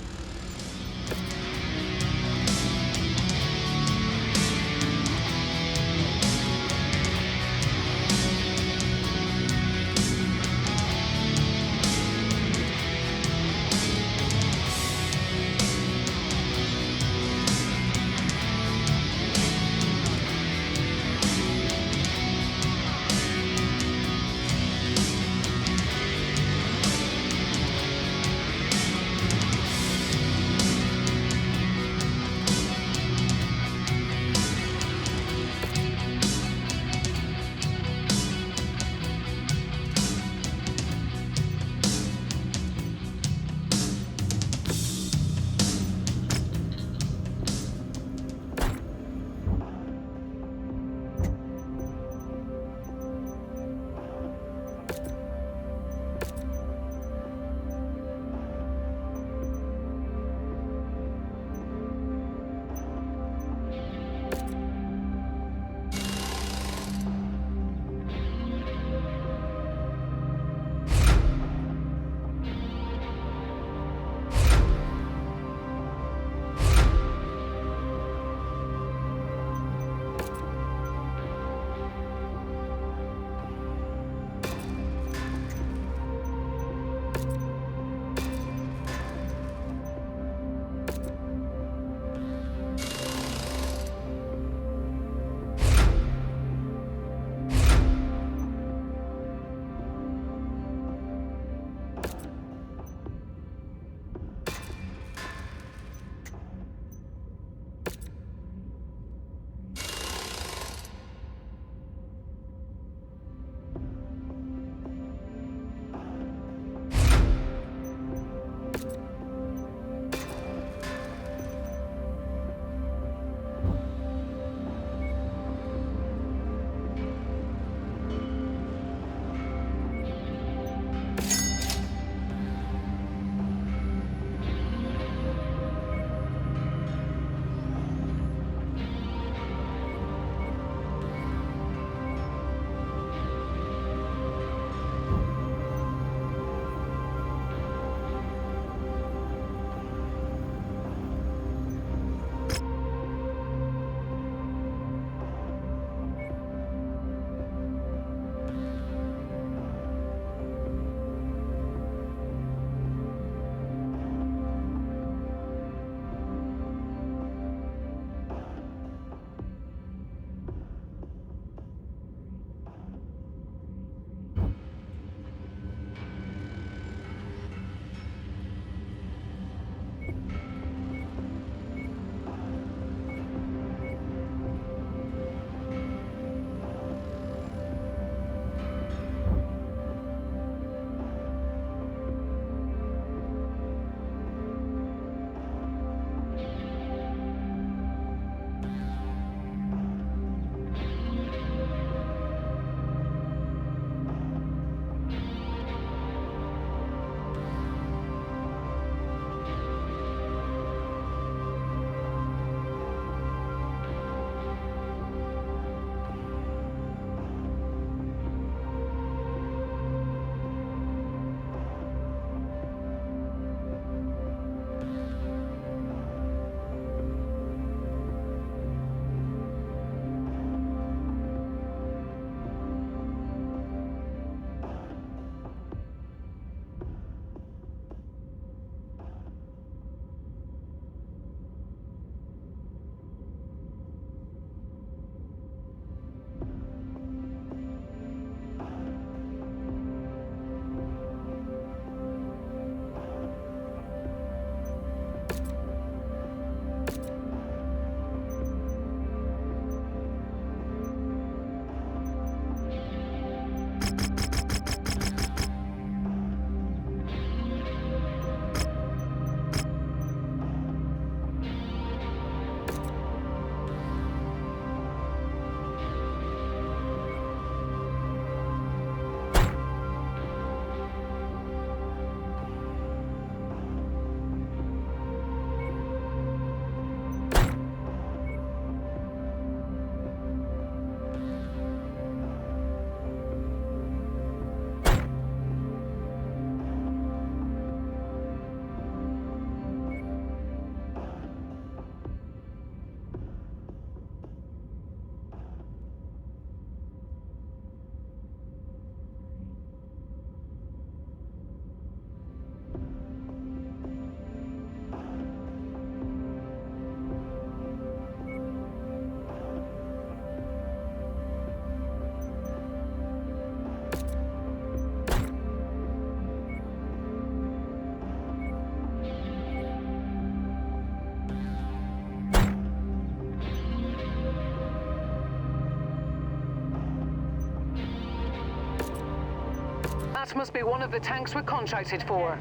That must be one of the tanks we're contracted for.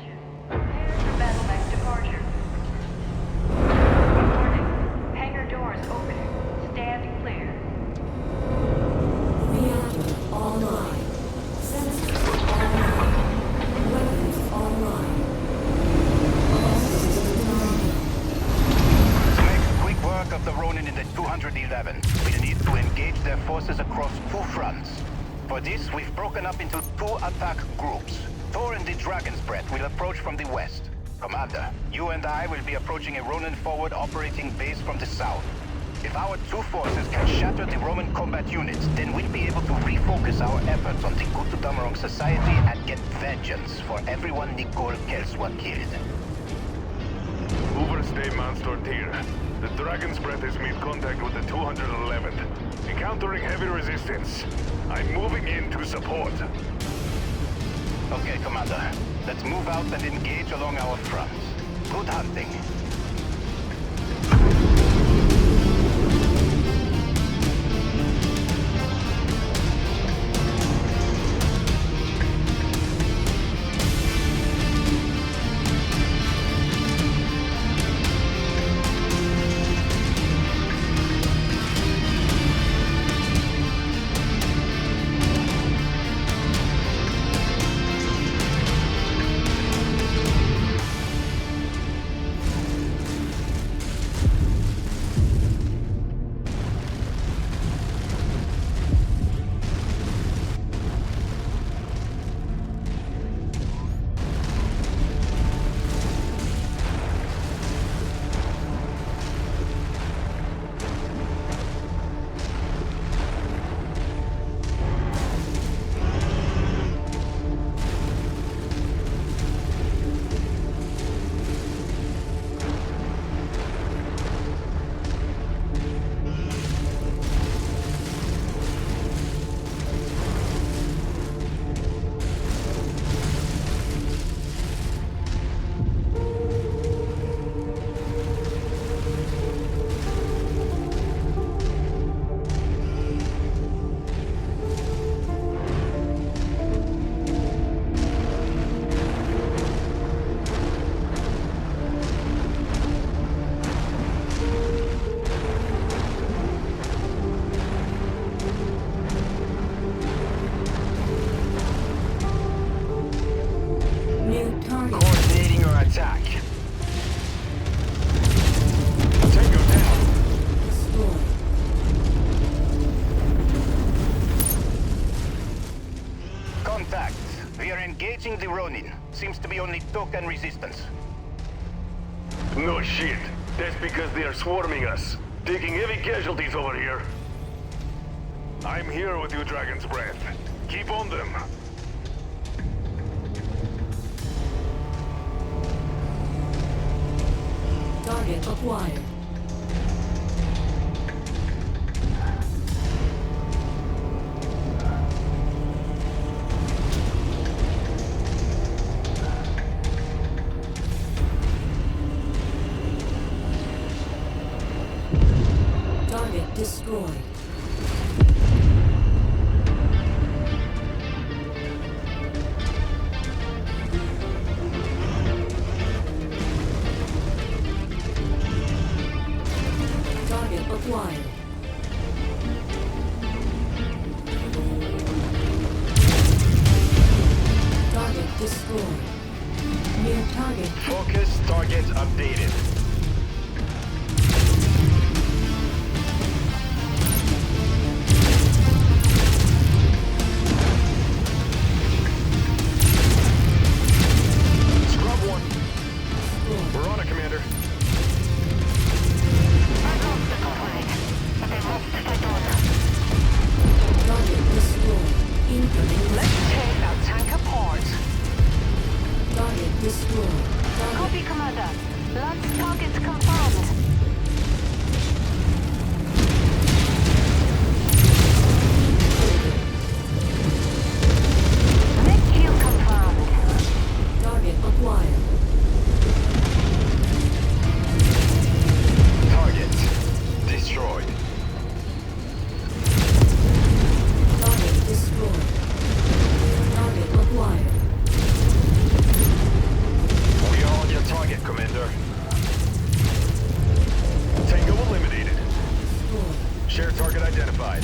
Prepare for battle mech departure. Warning. Hangar doors open. Stand clear. Reactor online. Sensors online. Weapons online. All systems online. To make quick work of the Ronin in the 211, we need to engage their forces across two fronts. For this, we've broken up into two attack groups. Thor and the Dragon's Breath will approach from the west. Commander, you and I will be approaching a Ronin forward operating base from the south. If our two forces can shatter the Roman combat units, then we'll be able to refocus our efforts on the Gutudammerung Society and get vengeance for everyone Nicole Kelswa killed. Overstay Manstortir. The Dragon's Breath has made contact with the 211th, encountering heavy resistance. I'm moving in to support. Okay, Commander. Let's move out and engage along our fronts. Good hunting. Coordinating our attack. Tango down. Destroyed. Contact. We are engaging the Ronin. Seems to be only token resistance. No shit. That's because they are swarming us. Taking heavy casualties over here. I'm here with you, Dragon's Breath. Keep on them. Target acquired. Target destroyed. identified.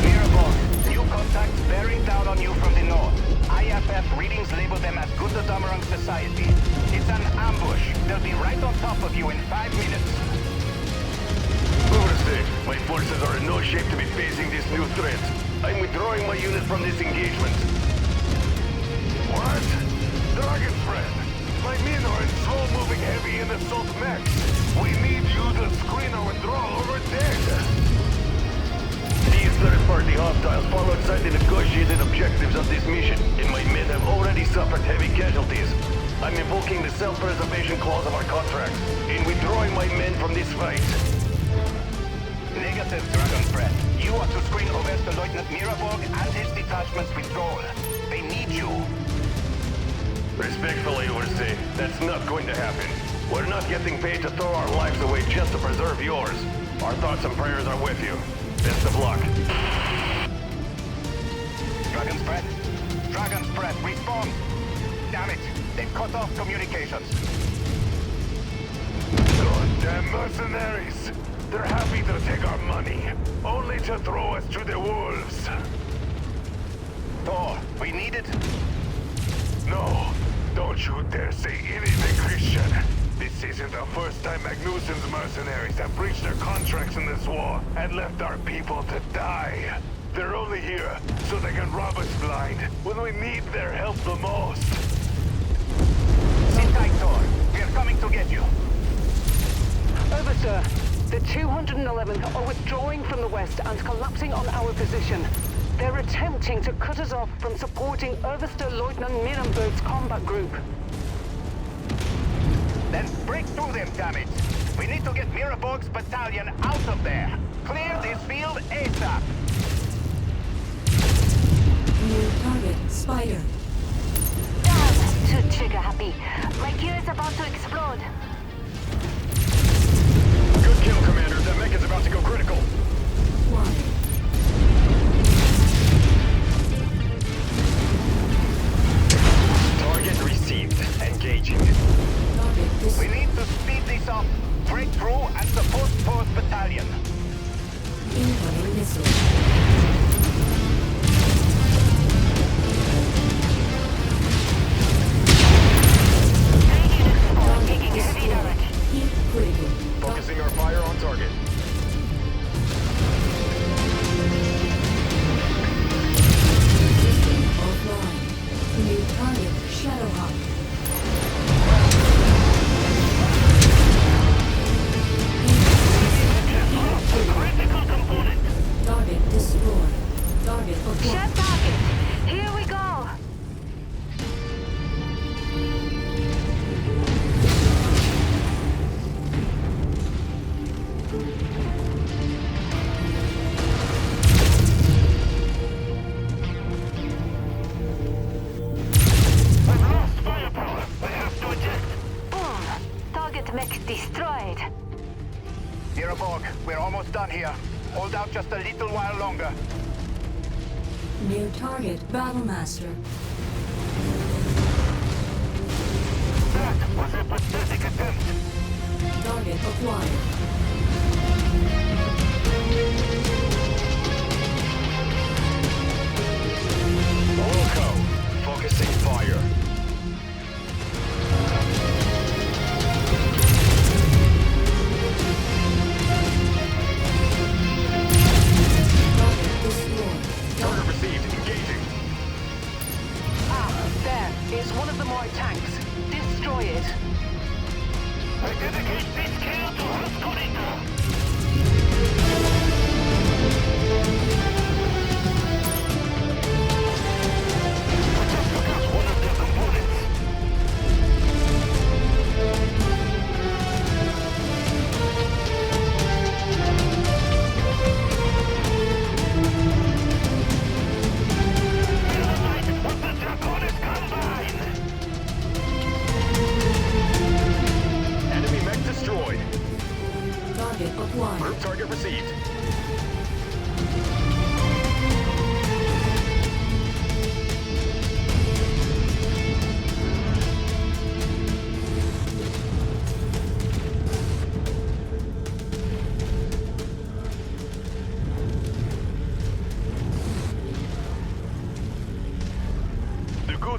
Mirabog, new contacts bearing down on you from the north. IFF readings label them as good Damarang society. It's an ambush. They'll be right on top of you in 5 minutes. Overseer, my forces are in no shape to be facing this new threat. I'm withdrawing my unit from this engagement. What? Dragon friend, my men are in slow-moving heavy and assault mechs. We need you to screen our withdrawal over dead. These third-party hostiles fall outside the negotiated objectives of this mission, and my men have already suffered heavy casualties. I'm invoking the self-preservation clause of our contract, and withdrawing my men from this fight. Negative, Dragon Friend. You are to screen Oberstleutnant Mirabog and his detachment's withdrawal. They need you. Respectfully, Overseer, that's not going to happen. We're not getting paid to throw our lives away just to preserve yours. Our thoughts and prayers are with you. Best of luck. Dragon's Breath. Dragon's Breath, respond! Damn it! They've cut off communications. Goddamn mercenaries! They're happy to take our money, only to throw us to the wolves. Thor, we need it. No, don't you dare say anything, Christian. This isn't the first time Magnussen's mercenaries have breached their contracts in this war and left our people to die. They're only here so they can rob us blind when we need their help the most. Sit tight, Thor. We're coming to get you. Over, sir. The 211th are withdrawing from the west and collapsing on our position. They're attempting to cut us off from supporting Oberstleutnant Mirenberg's combat group. Then break through them, damn it! We need to get Mirabog's battalion out of there. Clear this field ASAP. New target, Spider. Damn, too trigger happy. My gear is about to explode. Good kill, Commander. That mech is about to go critical. One. Target received. Engaging. Target dis- We need to speed this up. Break through and support Thor's battalion. Incoming missile. Taking heavy damage. Heat critical. Focusing our fire on target. System offline. New target, Shadowhawk. Critical component. Target destroyed. Target Shut acquired. target. Here we go. We've lost firepower. We have to eject. Boom. Target mech destroyed. Mirabog, we're almost done here. Hold out just a little while longer. New target, Battlemaster. That was a pathetic attempt. Target acquired. Wilco. Focusing fire. Target destroyed. Target received. Engaging. There is one of the Moi tanks. Destroy it. I dedicate this kill to Raskolita. We just took out one of their components. Dynamite with the Draconis Combine. Enemy mech destroyed. Target acquired.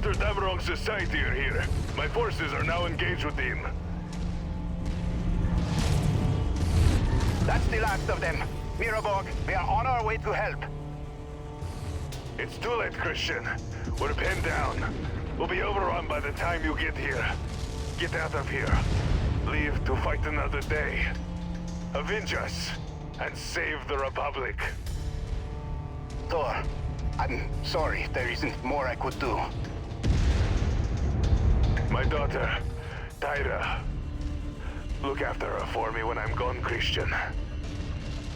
Götter Dammerung Society are here. My forces are now engaged with them. That's the last of them. Miraborg, we are on our way to help. It's too late, Christian. We're pinned down. We'll be overrun by the time you get here. Get out of here. Leave to fight another day. Avenge us and save the Republic. Thor, I'm sorry, there isn't more I could do. My daughter, Tyra. Look after her for me when I'm gone, Christian.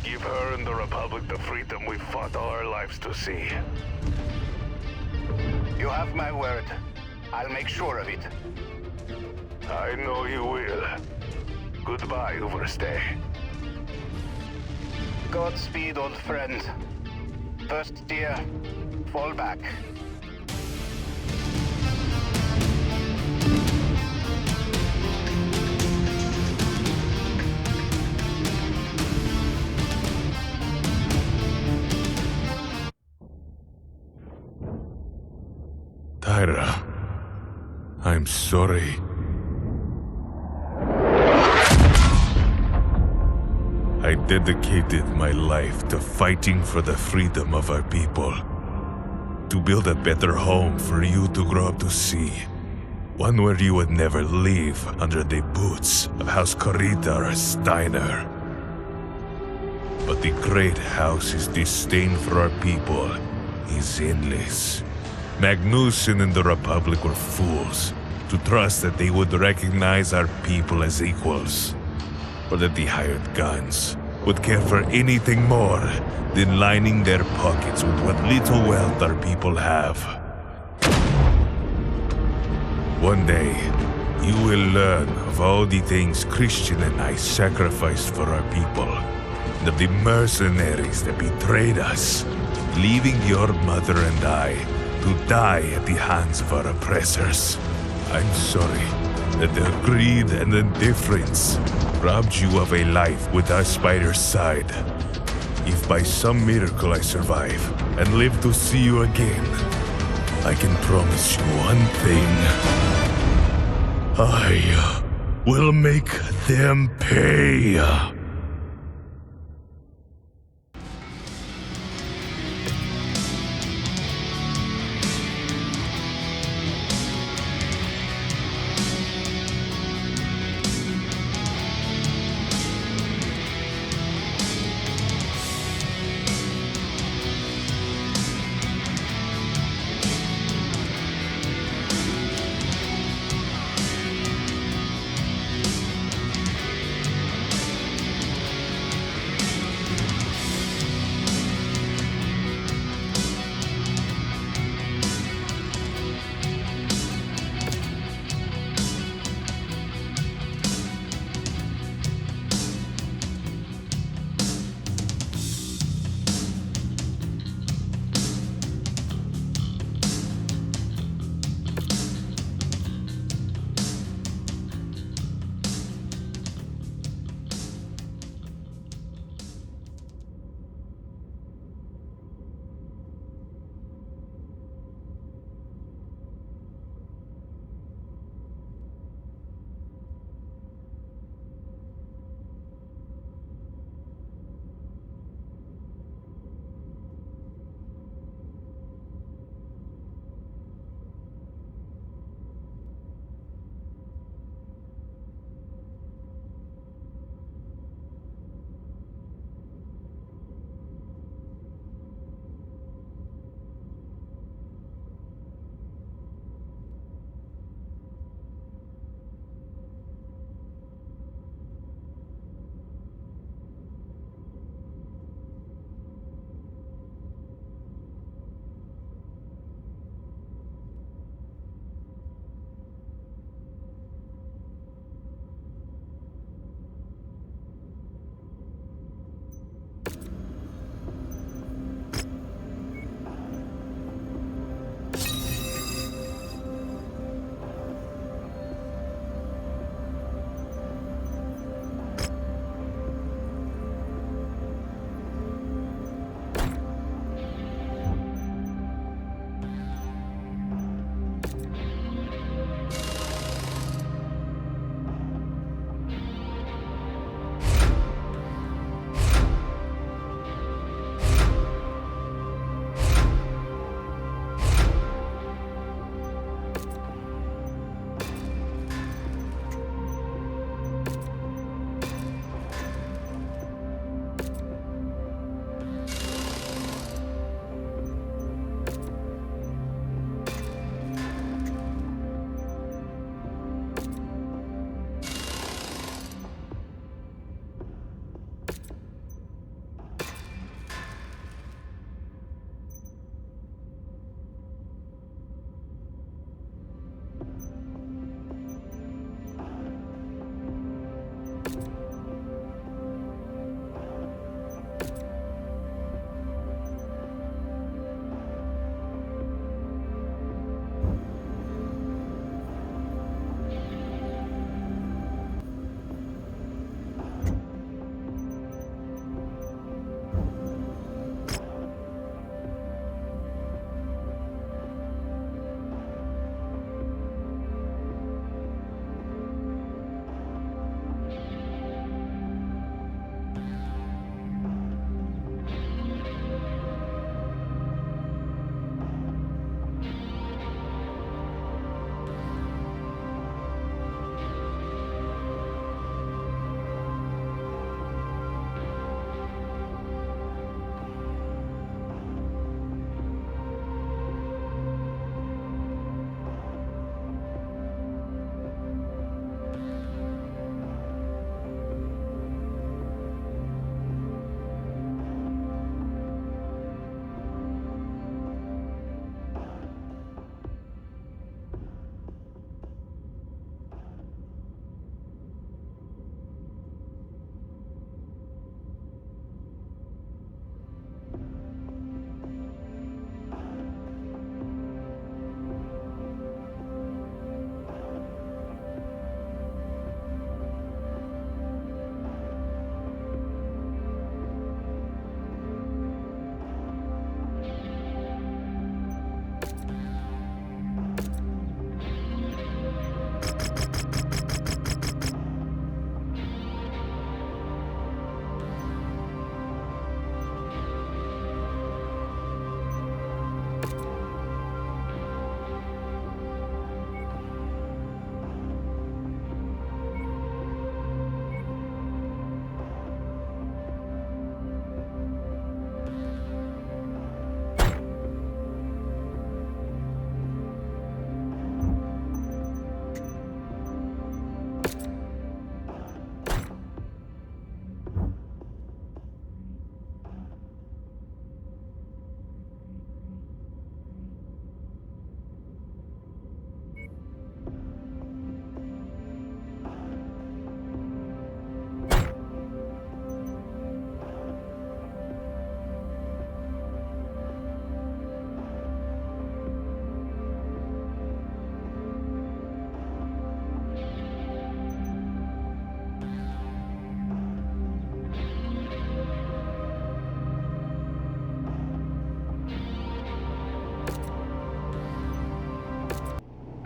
Give her and the Republic the freedom we've fought all our lives to see. You have my word. I'll make sure of it. I know you will. Goodbye, Overstay. Godspeed, old friend. First dear, fall back. Tyra, I'm sorry. I dedicated my life to fighting for the freedom of our people. To build a better home for you to grow up to see. One where you would never leave under the boots of House Kurita or Steiner. But the great house's disdain for our people is endless. Magnussen and the Republic were fools to trust that they would recognize our people as equals, or that the hired guns would care for anything more than lining their pockets with what little wealth our people have. One day, you will learn of all the things Christian and I sacrificed for our people, and of the mercenaries that betrayed us, leaving your mother and I to die at the hands of our oppressors. I'm sorry that their greed and indifference robbed you of a life with us by your side. If by some miracle I survive and live to see you again, I can promise you one thing. I will make them pay.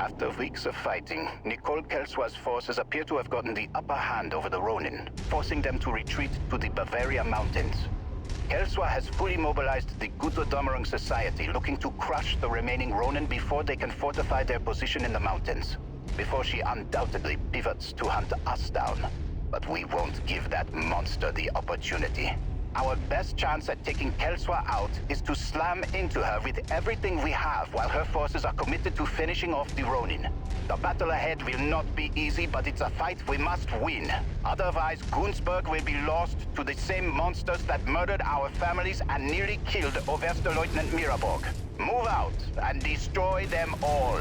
After weeks of fighting, Nicole Kelsois's forces appear to have gotten the upper hand over the Ronin, forcing them to retreat to the Bavaria Mountains. Kelsois has fully mobilized the Gutodamarung Society, looking to crush the remaining Ronin before they can fortify their position in the mountains. Before she undoubtedly pivots to hunt us down. But we won't give that monster the opportunity. Our best chance at taking Kelsois out is to slam into her with everything we have while her forces are committed to finishing off the Ronin. The battle ahead will not be easy, but it's a fight we must win. Otherwise, Gunsberg will be lost to the same monsters that murdered our families and nearly killed Oberstleutnant Miraborg. Move out and destroy them all.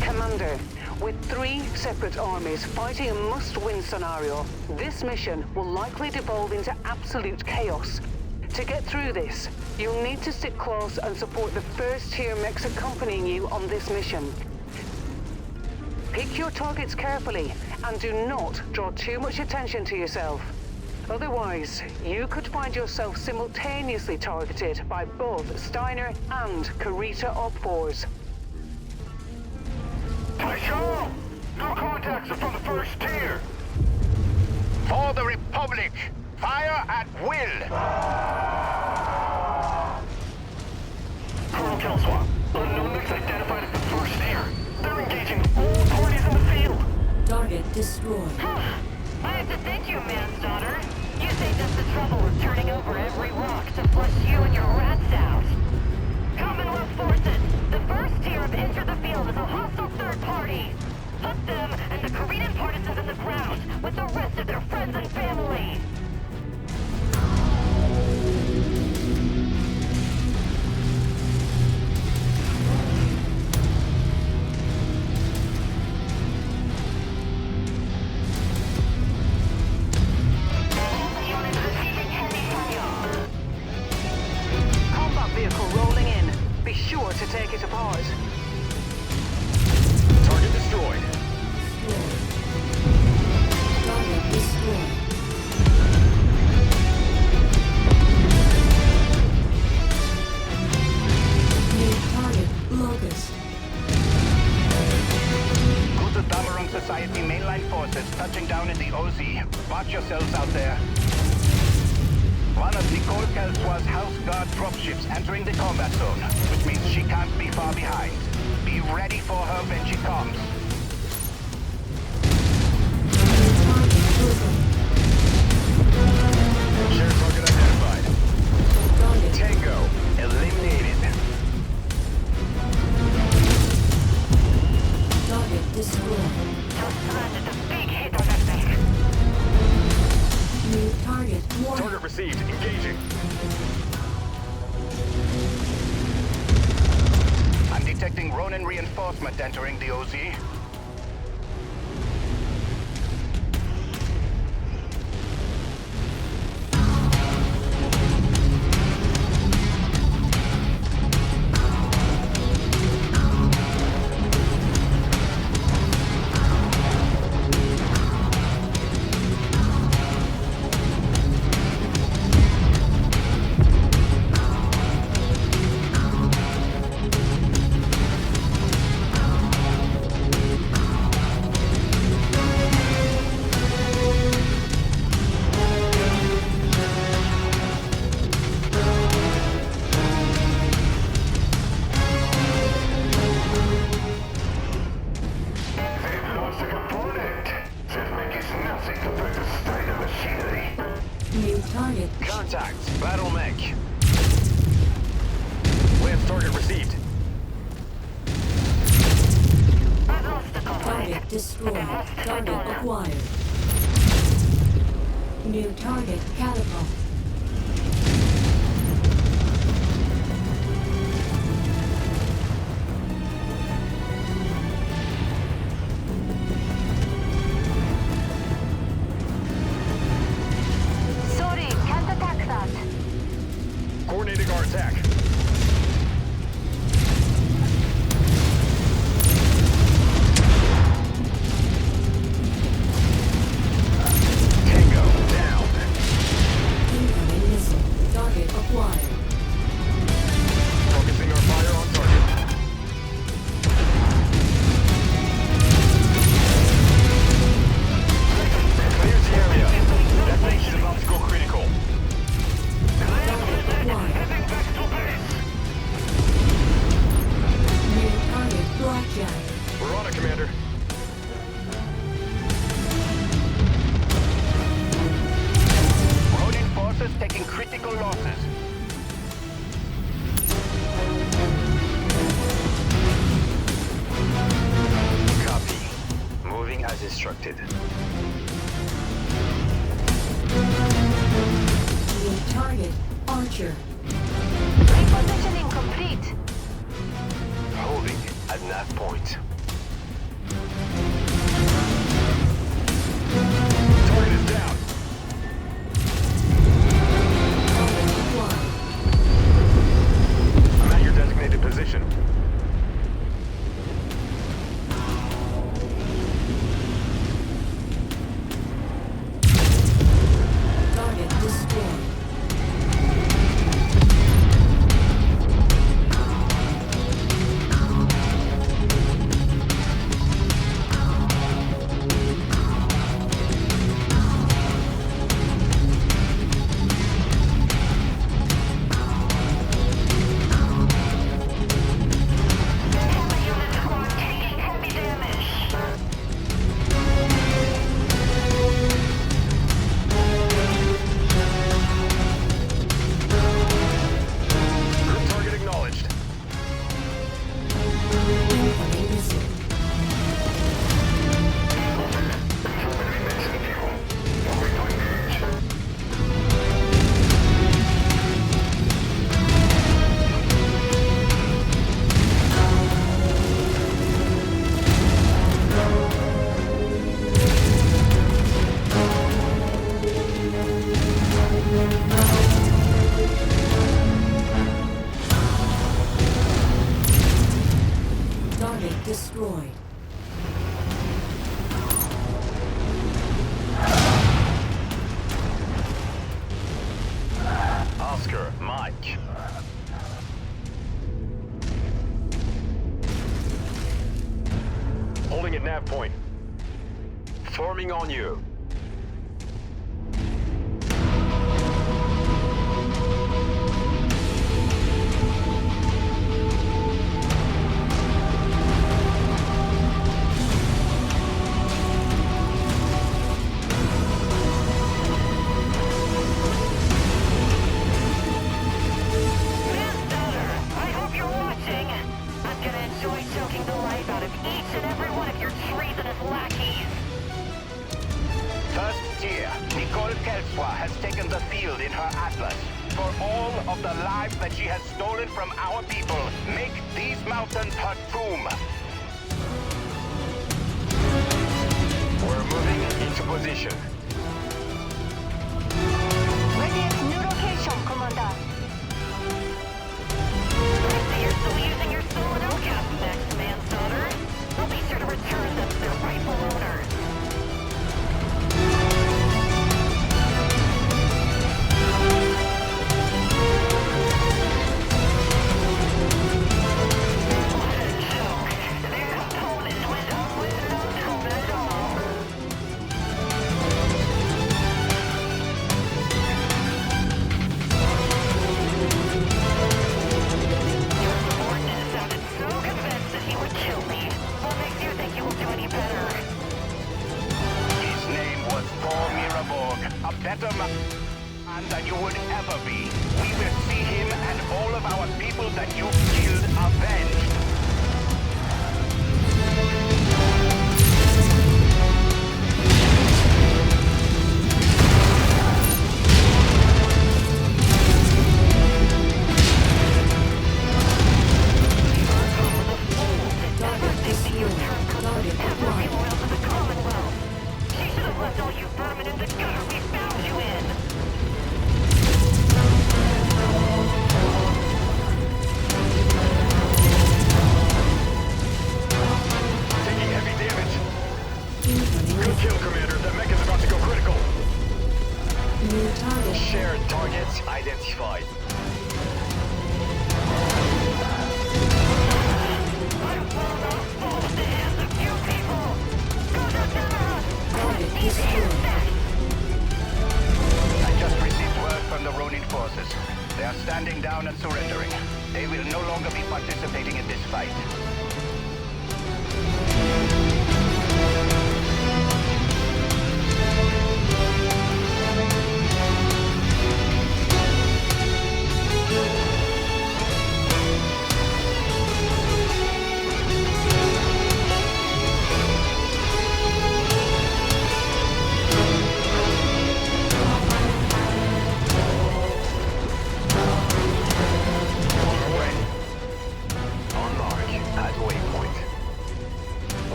Commander, with 3 separate armies fighting a must-win scenario, this mission will likely devolve into absolute chaos. To get through this, you'll need to stick close and support the first-tier mechs accompanying you on this mission. Pick your targets carefully, and do not draw too much attention to yourself. Otherwise, you could find yourself simultaneously targeted by both Steiner and Kurita Op-4s. Taisho! No contacts are from the first tier! For the Republic! Fire at will! Colonel Kelsois, unknown mechs identified as the first tier. They're engaging all parties in the field! Target destroyed. I have to thank you, man's daughter. You saved us the trouble of turning over every rock to flush you and your rats out. Commonwealth forces, the first tier have entered the field as a hostile third party. Put them and the Korean partisans in the ground with the rest of their friends and family. Unit receiving heavy fire. Combat vehicle rolling in. Be sure to take it apart. Target destroyed. Target destroyed. New target locust. Gutodamarung Society mainline forces touching down in the OZ. Watch yourselves out there. One of Nicole Kelsois's House Guard dropships entering the combat zone, which means she can't be far behind. Be ready for her when she comes. Share target identified. Target Tango eliminated. target destroyed. Just landed the big hit on that thing. New target warning. Target received. Engaging. I'm detecting Ronin reinforcement entering the OZ. They've lost a component. That mech is nothing compared to Steiner machinery. New target. Contact. Battle mech. Lance target received. I've lost the component. Target destroyed. Target acquired. New target catapult. Sorry, can't attack that. Coordinating our attack. Tango down. as instructed. New target, Archer. Repositioning complete. Holding at nav point. Target is down. I'm at your designated position. Target destroyed. Unit squad taking heavy damage. Group target acknowledged. Incoming missile. Target destroyed. Oscar, Mike. Holding at nav point. Forming on you. Manslaughter, I hope you're watching. I'm gonna enjoy choking the life out of each and every one of your treasonous lackeys. First tier, Nicole Kelswa has taken the field in her atlas. For all of the lives that she has stolen from our people, make these mountains her tomb. We're moving into position. Radiant's new location, Commander. I see you're still using your stolen outcast mechs, Manslaughter. We'll be sure to return them to their rightful owners. What a joke. Their opponent went up with no combat at all. Your subordinate sounded so convinced that he would kill me. What makes you think you will do any better? His name was Paul Miraborg, a better man than you would ever be. We will see him and all of our people that you killed avenged. Target destroyed. Target Ever be acquired. loyal to the Commonwealth? She should have left all you vermin in the gutter we found you in. Taking heavy damage. Incoming Good kill, Commander. That mech is about to go critical. new target. Shared targets identified. I will not fall at the hands of you people. Go to General. Target Easy as destroyed. that. I just received word from the Ronin forces. They are standing down and surrendering. They will no longer be participating in this fight.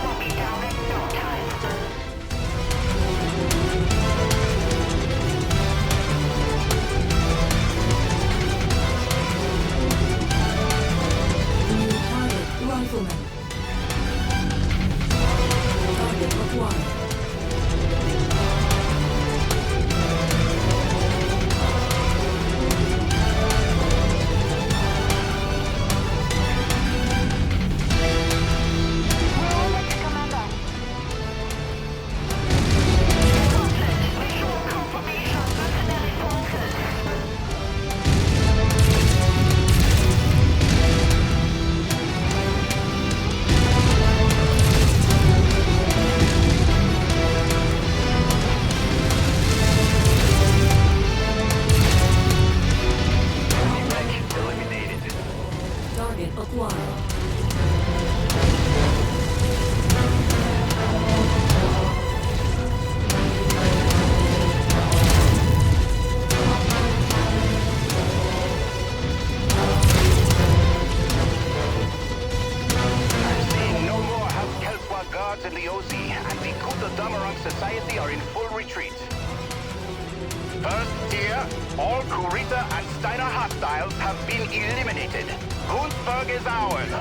We'll be down in no time. New target, rifleman. Target acquired. We're on it, Commander. Visual confirmation, mercenary forces. Wreck eliminated. Target acquired. I'm seeing no more Kelswa guards in the OZ, and the Kuta Damarang Society are in full retreat. First tier, all Kurita and Steiner hostiles have been eliminated. Gunzburg is ours.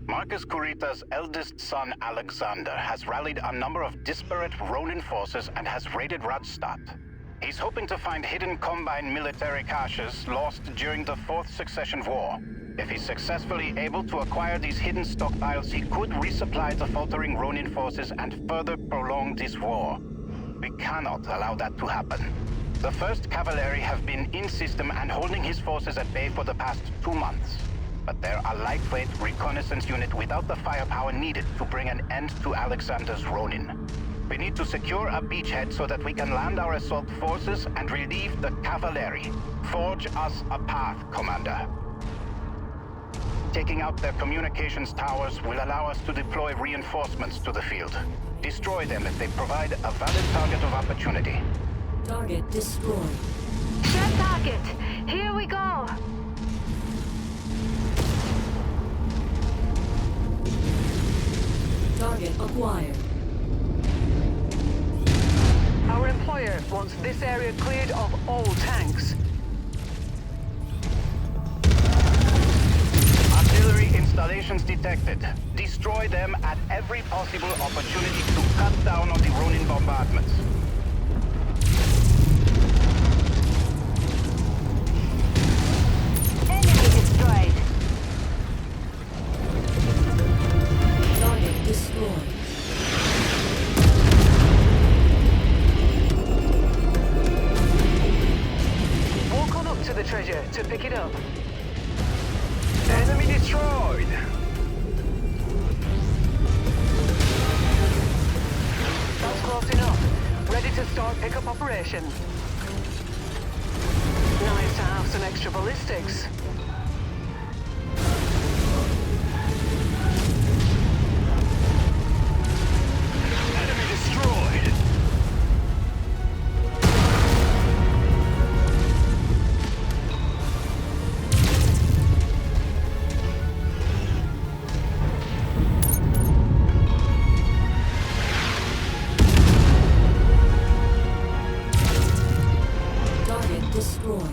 Marcus Kurita's eldest son, Alexander, has rallied a number of disparate Ronin forces and has raided Radstadt. He's hoping to find hidden Combine military caches lost during the Fourth Succession War. If he's successfully able to acquire these hidden stockpiles, he could resupply the faltering Ronin forces and further prolong this war. We cannot allow that to happen. The 1st Cavalry have been in system and holding his forces at bay for the past 2 months. But they're a lightweight reconnaissance unit without the firepower needed to bring an end to Alexander's Ronin. We need to secure a beachhead so that we can land our assault forces and relieve the cavalry. Forge us a path, Commander. Taking out their communications towers will allow us to deploy reinforcements to the field. Destroy them if they provide a valid target of opportunity. Target destroyed. Set target! Here we go! Target acquired. Our employer wants this area cleared of all tanks. Artillery installations detected. Destroy them at every possible opportunity to cut down on the Ronin bombardments. Enemy destroyed! Target destroyed. Walk on up to the treasure to pick it up. Enemy destroyed! That's close enough. Ready to start pickup operation. Nice to have some extra ballistics. Enemy destroyed! Target destroyed.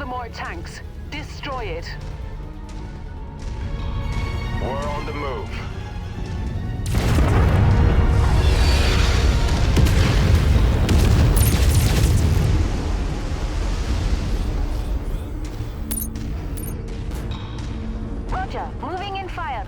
more tanks. Destroy it. We're on the move. Roger, moving in fire.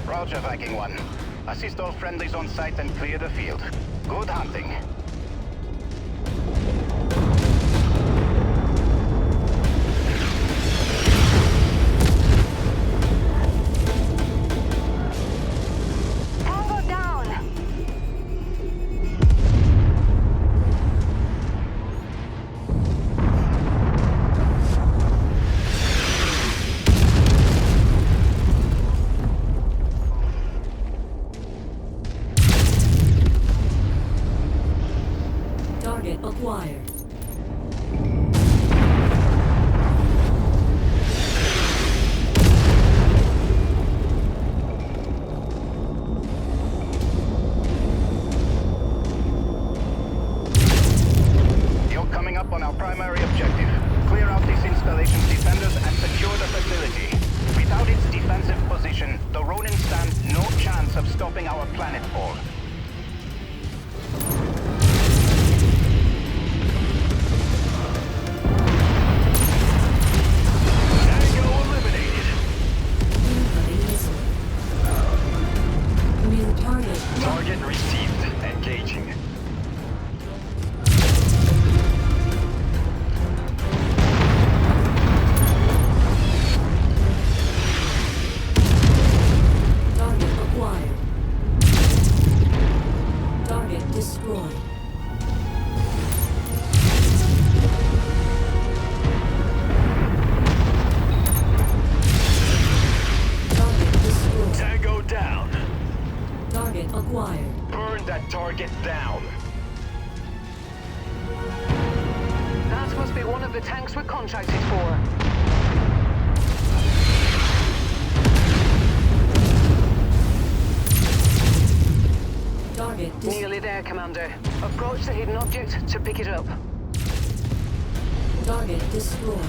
Roger, Viking 1. Assist all friendlies on site and clear the field. Good hunting. Tango down! Target acquired. You're coming up on our primary objective. Clear out this installation's defenders and secure the facility. Without its defensive position, the Ronin stand no chance of stopping our planetfall. New target. Target received. Engaging. Target acquired. Target destroyed. Target destroyed. Tango down. Target acquired. Burn that target down. That must be one of the tanks we're contracted for. Target Nearly there, Commander. Approach the hidden object to pick it up. Target destroyed.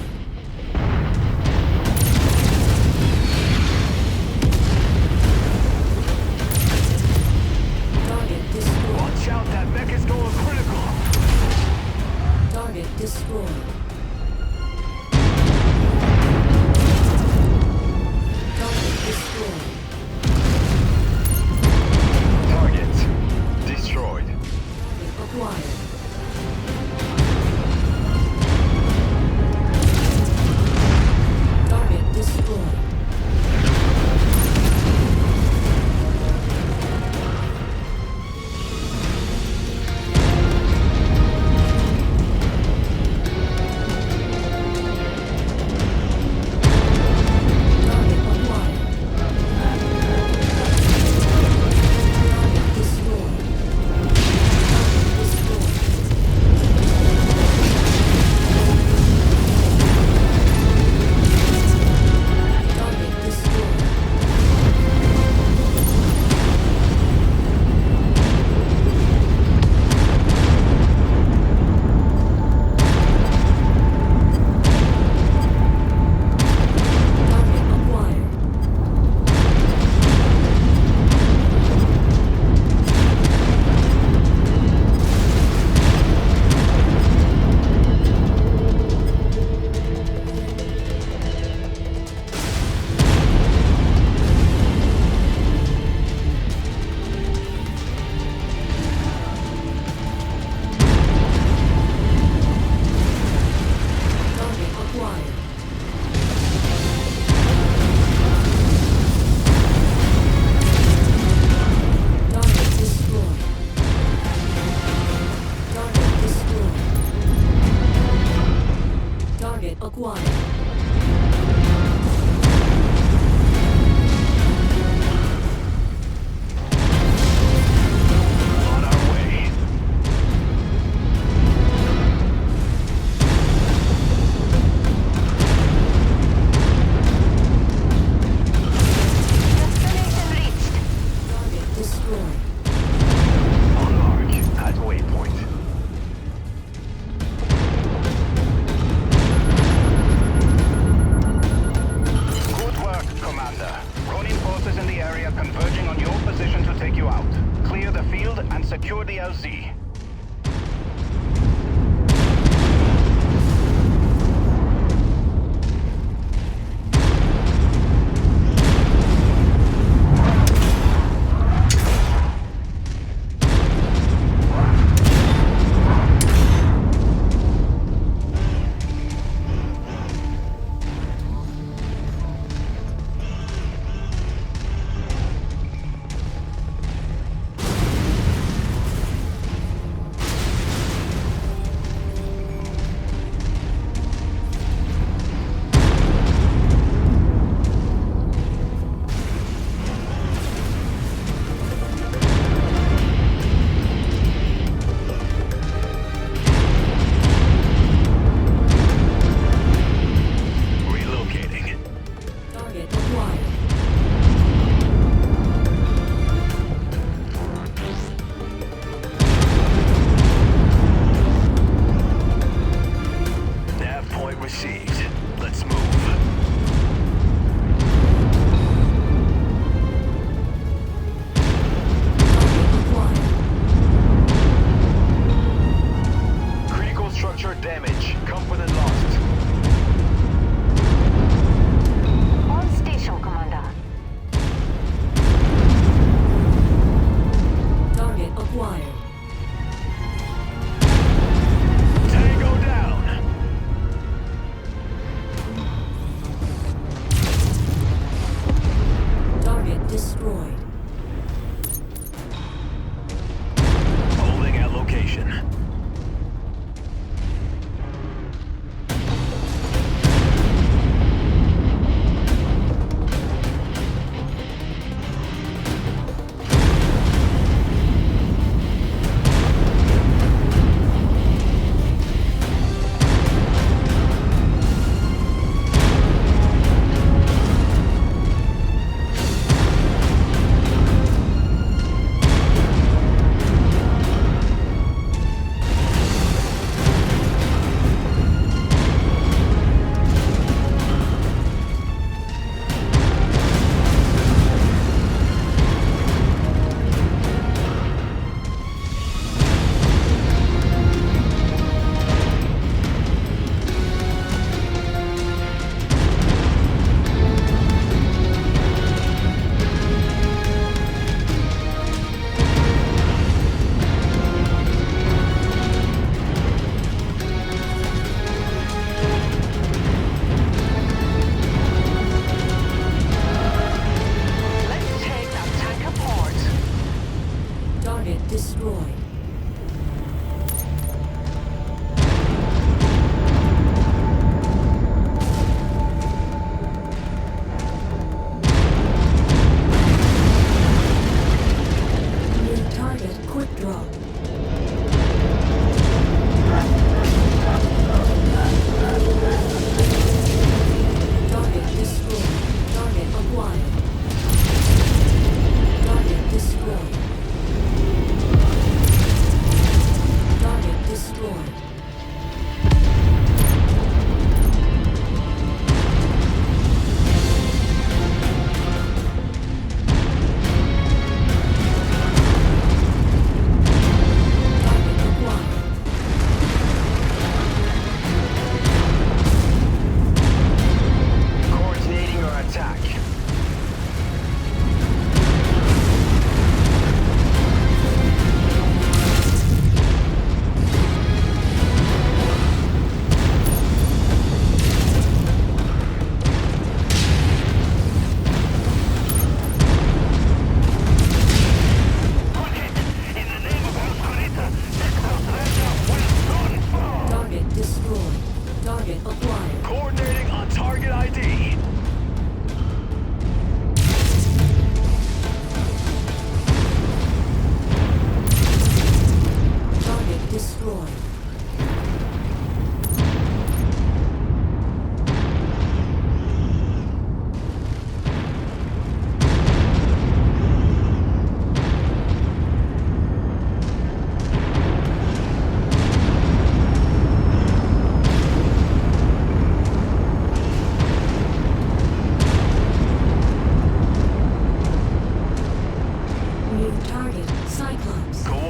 secure the LZ.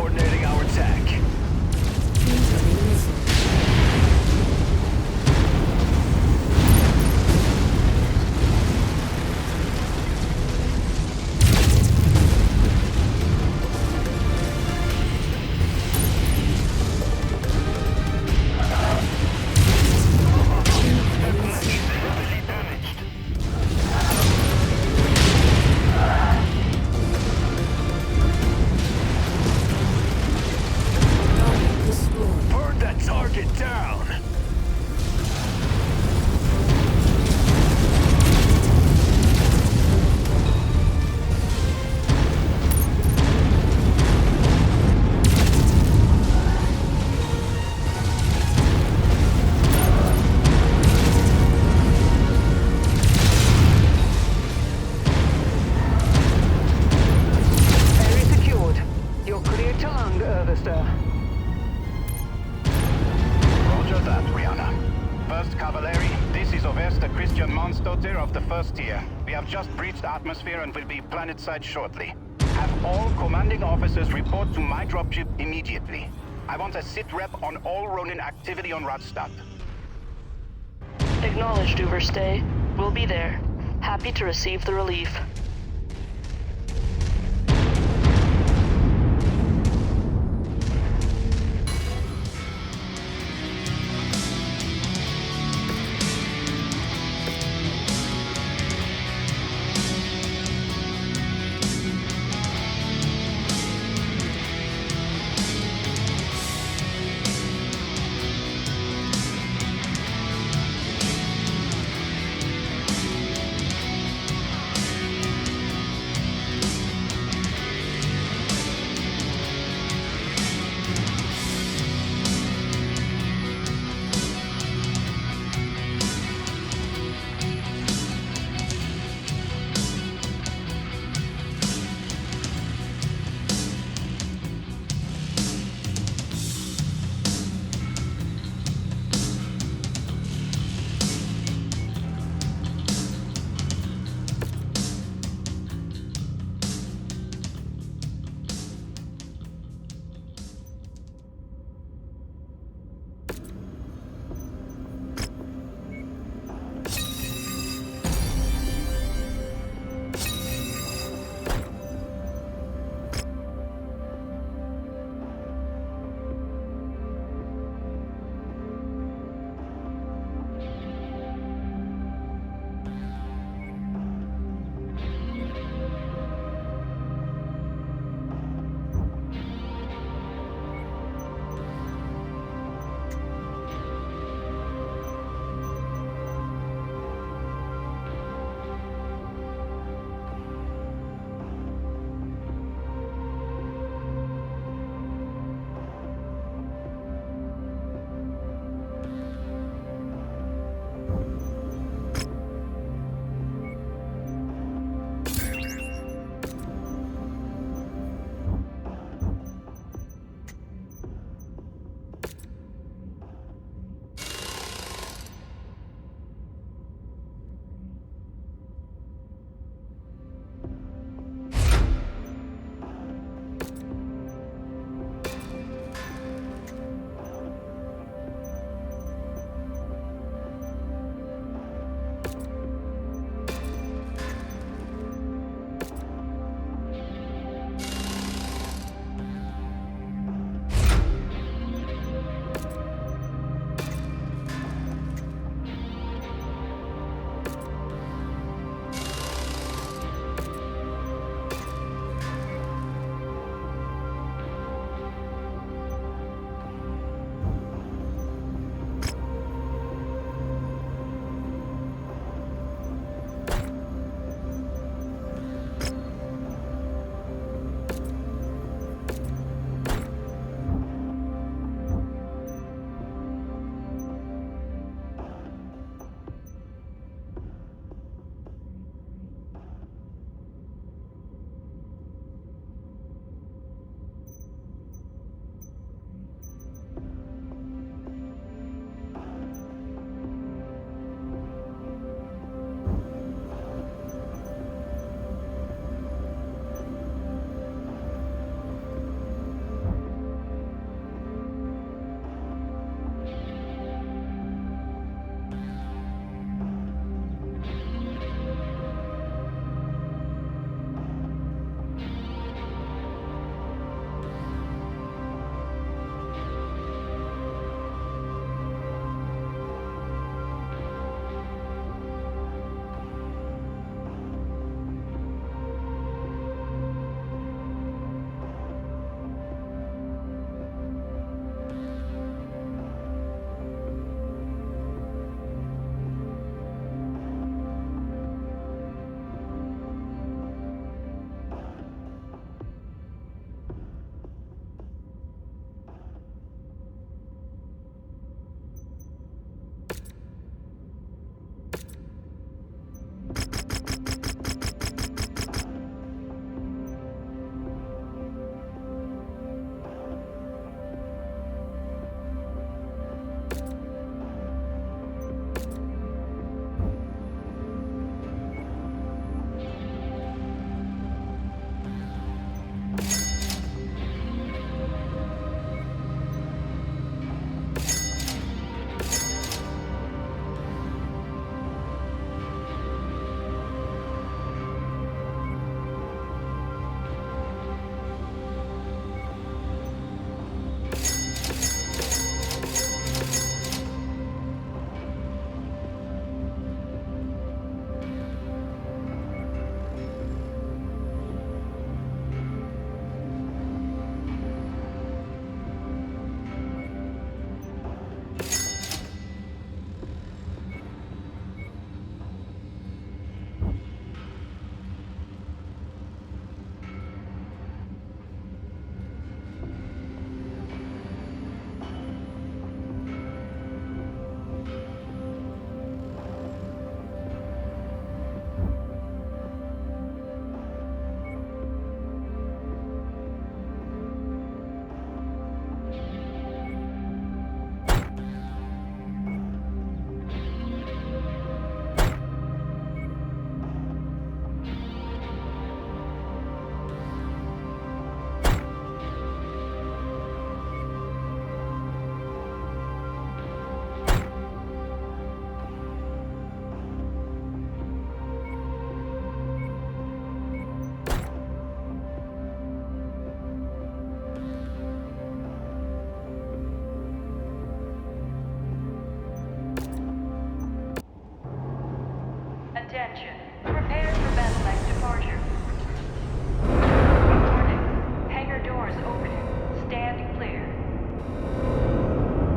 coordinating our attack. Incoming missile. Burn that target down! Area secured. You're clear to land, Overster. Roger that, Rihanna. First Cavalry, this is Overster Christian Monsdotter of the First Tier. We have just breached atmosphere and will be planetside shortly. Have all commanding officers report to my dropship immediately. I want a sit rep on all Ronin activity on Radstadt. Acknowledged, Overstay. We'll be there. Happy to receive the relief.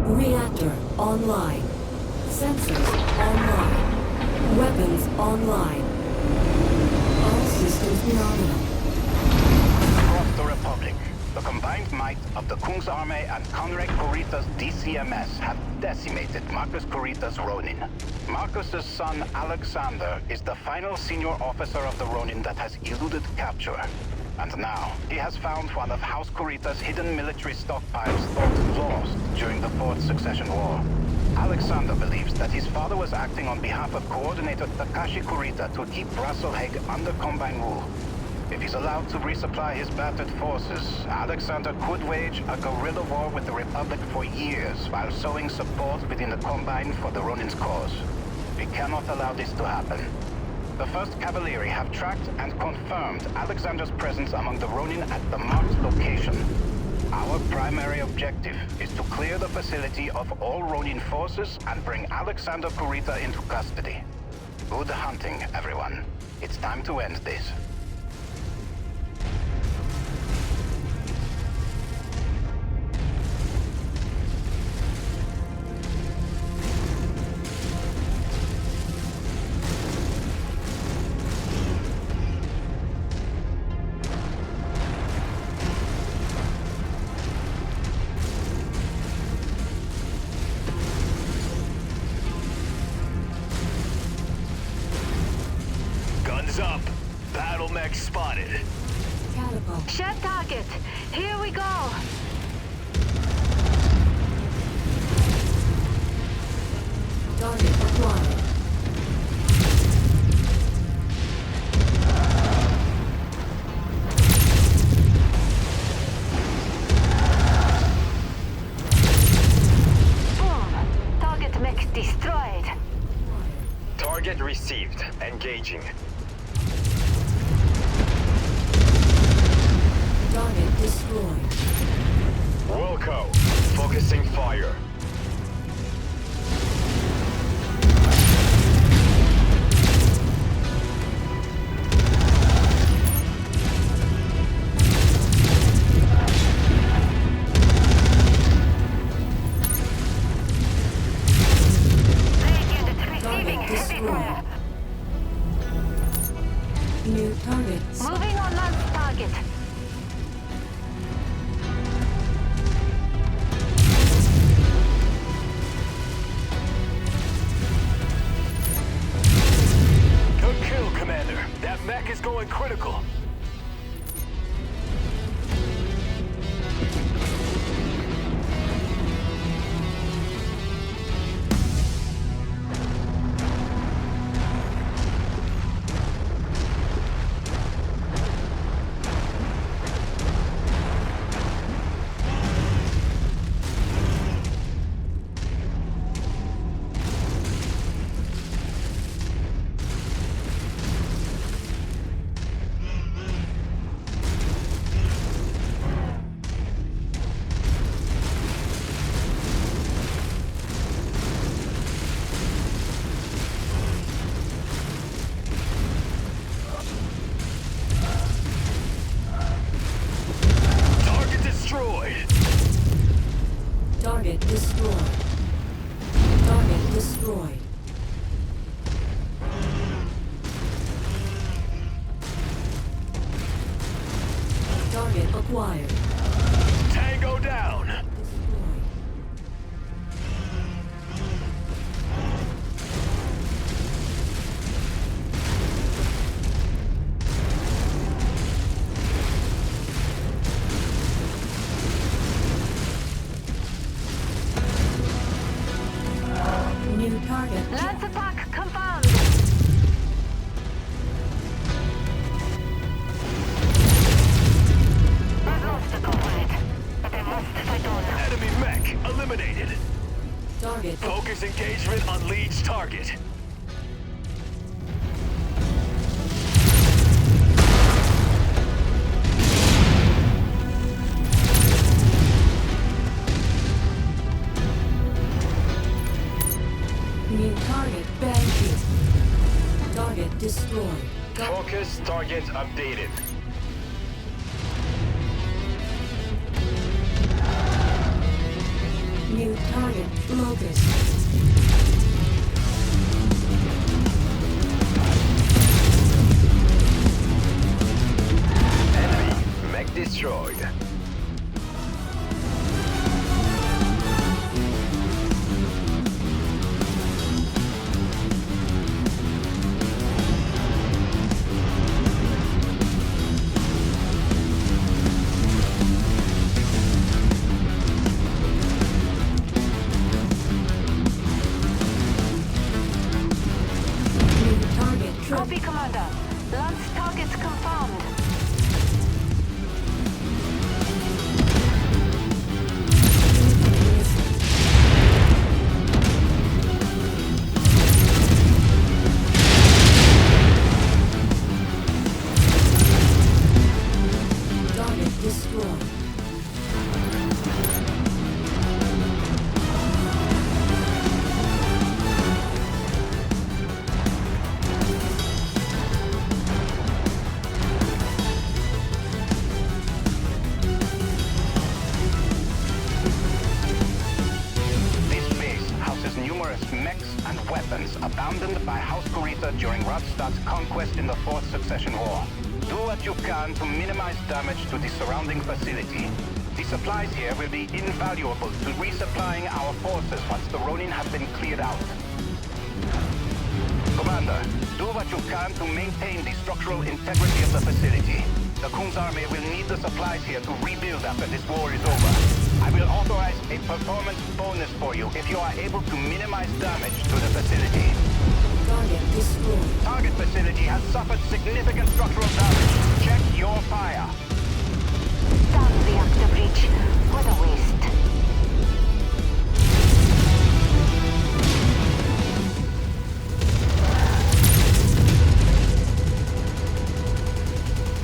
Reactor online. Sensors online. Weapons online. All systems nominal. Across the Republic, the combined might of the Kungsarmé and Conrad Kurita's DCMS have decimated Marcus Kurita's Ronin. Marcus's son, Alexander, is the final senior officer of the Ronin that has eluded capture. And now, he has found one of House Kurita's hidden military stockpiles thought lost during the Fourth Succession War. Alexander believes that his father was acting on behalf of Coordinator Takashi Kurita to keep Rasalhague under Combine rule. If he's allowed to resupply his battered forces, Alexander could wage a guerrilla war with the Republic for years while sowing support within the Combine for the Ronin's cause. We cannot allow this to happen. The 1st Cavalry have tracked and confirmed Alexander's presence among the Ronin at the marked location. Our primary objective is to clear the facility of all Ronin forces and bring Alexander Kurita into custody. Good hunting, everyone. It's time to end this. Up. Battle mech spotted. Catapult. Shed target. Here we go. Target acquired. Boom. Target mech destroyed. Target received. Engaging. Target destroyed. Wilco. Focusing fire. New target. Moving on last target. Good kill, Commander. That mech is going critical. Target destroyed. Target destroyed. Target acquired. Tango down. Destroyed. New target. Lance attack confirmed. We've lost the comrade, but they must fight on. Enemy mech eliminated. Target. Focus engagement on Leech target. New target. Banshee. Target destroyed. Focus target updated. New target Locust. Enemy. Mech destroyed. New target triggered. Copy, Commander. Lance targets confirmed. Target destroyed. This base houses numerous mechs and weapons abandoned by House Kurita during Radstad's conquest in the Fourth Succession War. Do what you can to minimize damage to the surrounding facility. The supplies here will be invaluable to resupplying our forces once the Ronin have been cleared out. Commander, do what you can to maintain the structural integrity of the facility. The Khun's army will need the supplies here to rebuild after this war is over. I will authorize a performance bonus for you if you are able to minimize damage to the facility. Target destroyed. Target facility has suffered significant structural damage. Check your fire. Down reactor breach. What a waste.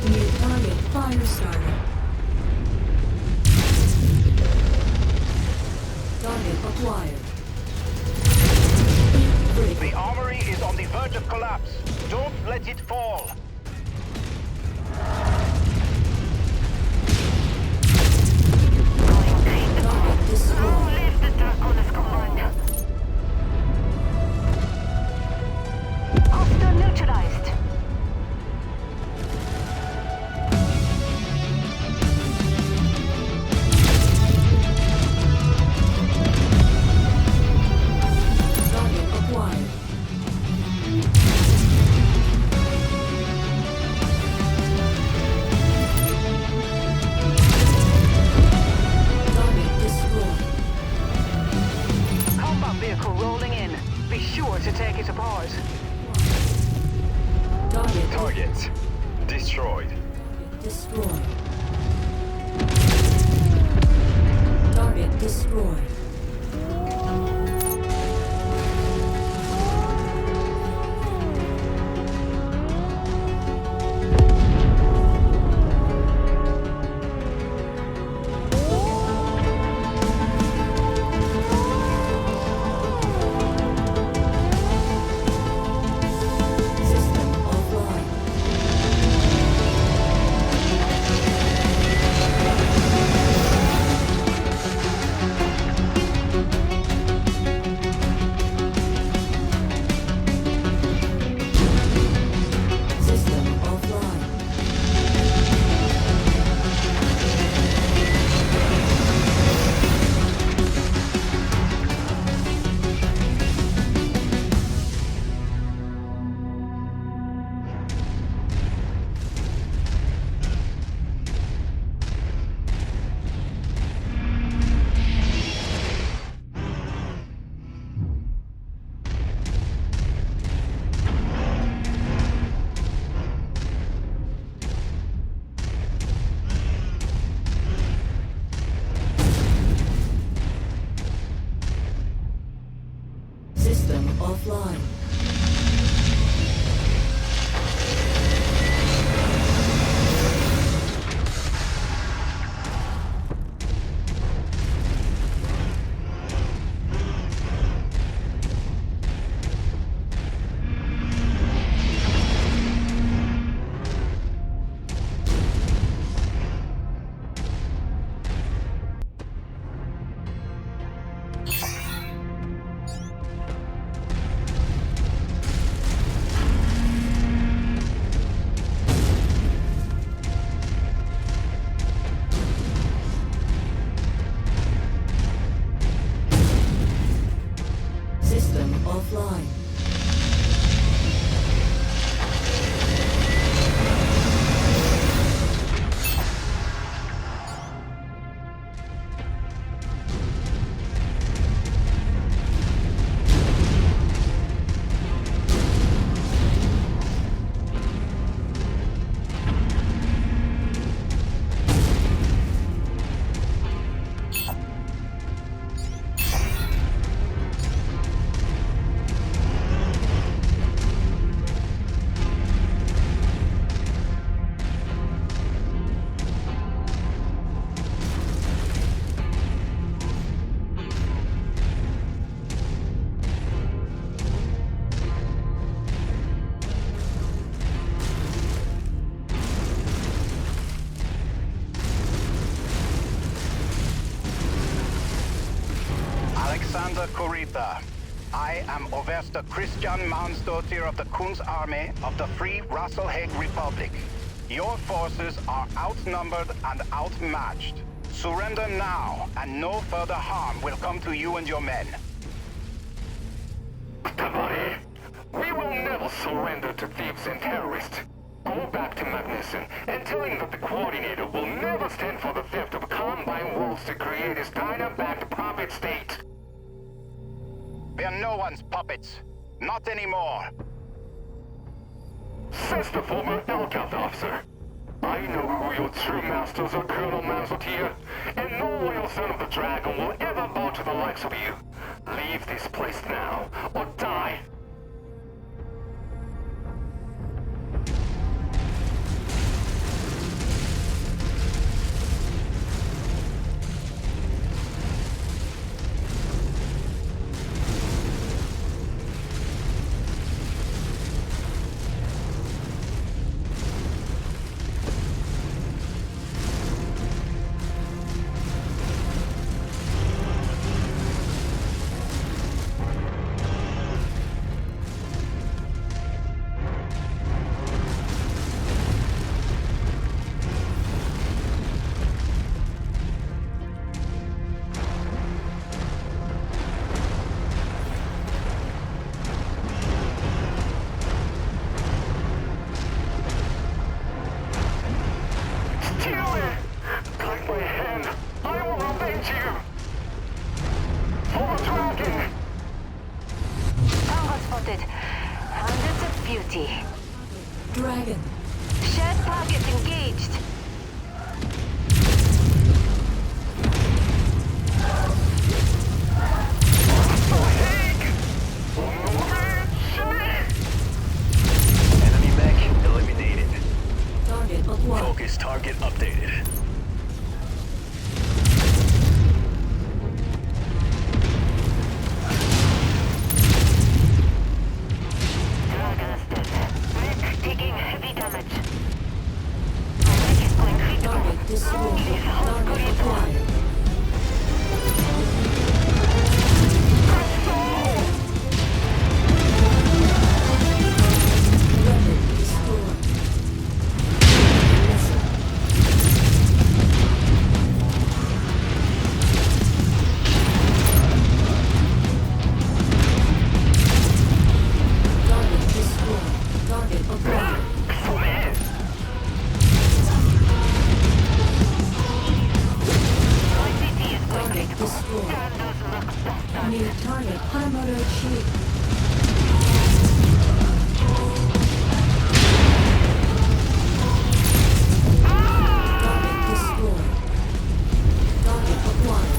New target fire starter. Target acquired. The armory is on the verge of collapse. Don't let it fall. Target destroyed. Leave the Draconis command. Hostile neutralized. Target acquired. Target destroyed. Combat vehicle rolling in. Be sure to take it apart. Target Target. Destroyed. destroyed. Target destroyed. System offline. Alexander Kurita. I am Overste Christian Mansdottir of the Kunstarmee of the Free Rasalhague Republic. Your forces are outnumbered and outmatched. Surrender now, and no further harm will come to you and your men. Tabari, we will never surrender to thieves and terrorists. Go back to Magnuson and tell him that the Coordinator will never stand for the theft of Combine wolves to create his Dyna-backed puppet state. We are no one's puppets. Not anymore. Says the former Elgath officer. I know who your true masters are, Colonel Mansdottir, and no loyal son of the Dragon will ever bow to the likes of you. Leave this place now, or die. Dragon. Shared target engaged. Enemy mech eliminated. Target acquired. Focus target updated. Taking heavy damage. My mech is going critical. Target destroyed. Please hold Target Kurita. acquired. Weapon destroyed. Target destroyed. Target acquired. My city is going Target critical. destroyed. Turn those looks bastard. New target Hanamoto Chief. Target destroyed. Target acquired.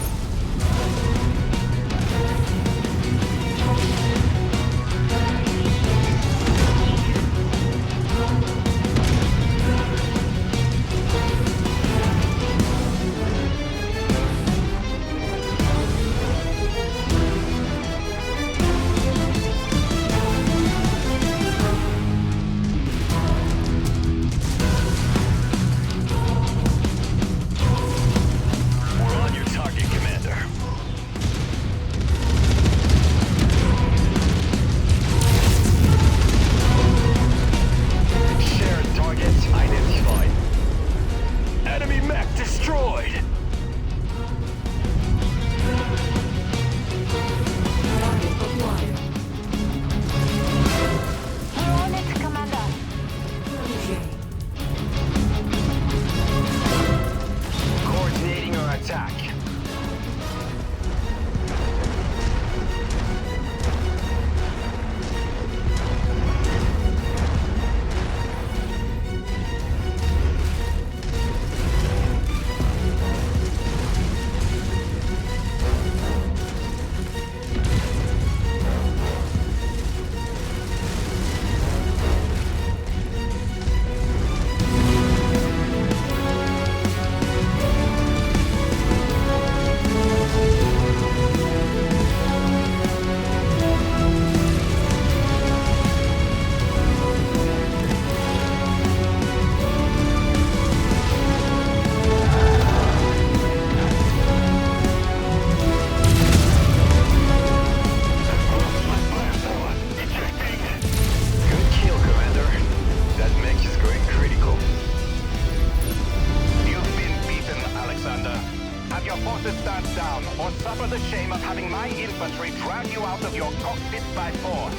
forces stand down, or suffer the shame of having my infantry drag you out of your cockpit by force.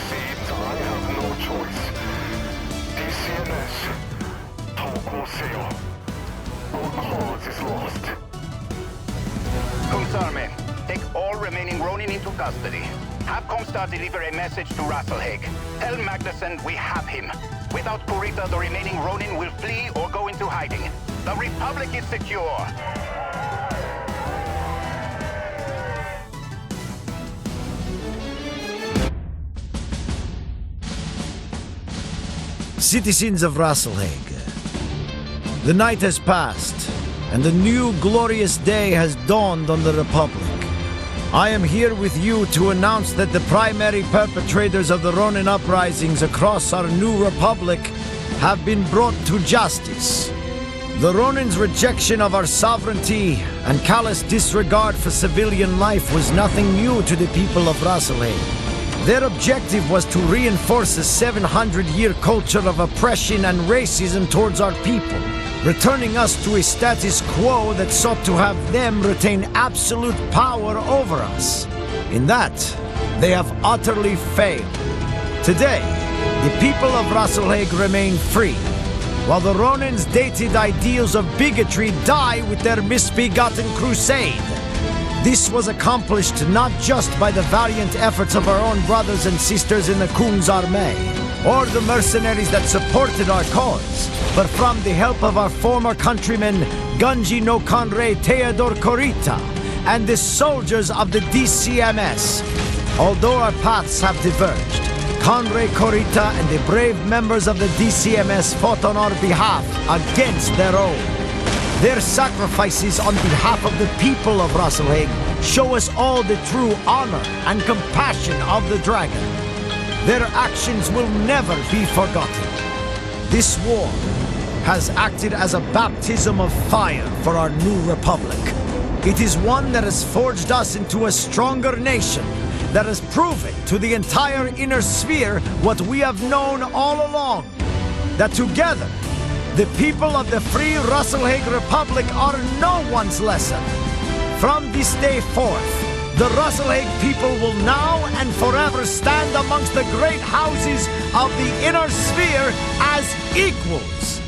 Seems I have no choice. DCMS, Tokoseo. Our cause is lost. Kung's army, take all remaining Ronin into custody. Have Comstar deliver a message to Rasalhague. Tell Magnuson we have him. Without Kurita, the remaining Ronin will flee or go into hiding. The Republic is secure. Citizens of Rasalhague, the night has passed, and a new glorious day has dawned on the Republic. I am here with you to announce that the primary perpetrators of the Ronin uprisings across our new Republic have been brought to justice. The Ronin's rejection of our sovereignty and callous disregard for civilian life was nothing new to the people of Rasalhague. Their objective was to reinforce a 700-year culture of oppression and racism towards our people, returning us to a status quo that sought to have them retain absolute power over us. In that, they have utterly failed. Today, the people of Rasalhague remain free, while the Ronin's dated ideals of bigotry die with their misbegotten crusade. This was accomplished not just by the valiant efforts of our own brothers and sisters in the Kung's Armée, or the mercenaries that supported our cause, but from the help of our former countrymen Gunji no Kanrei Theodore Kurita and the soldiers of the DCMS. Although our paths have diverged, Kanrei Kurita and the brave members of the DCMS fought on our behalf against their own. Their sacrifices on behalf of the people of Rasalhague show us all the true honor and compassion of the dragon. Their actions will never be forgotten. This war has acted as a baptism of fire for our new republic. It is one that has forged us into a stronger nation, that has proven to the entire inner sphere what we have known all along, that together, the people of the free Rasalhague Republic are no one's lesson. From this day forth, the Rasalhague people will now and forever stand amongst the great houses of the inner sphere as equals.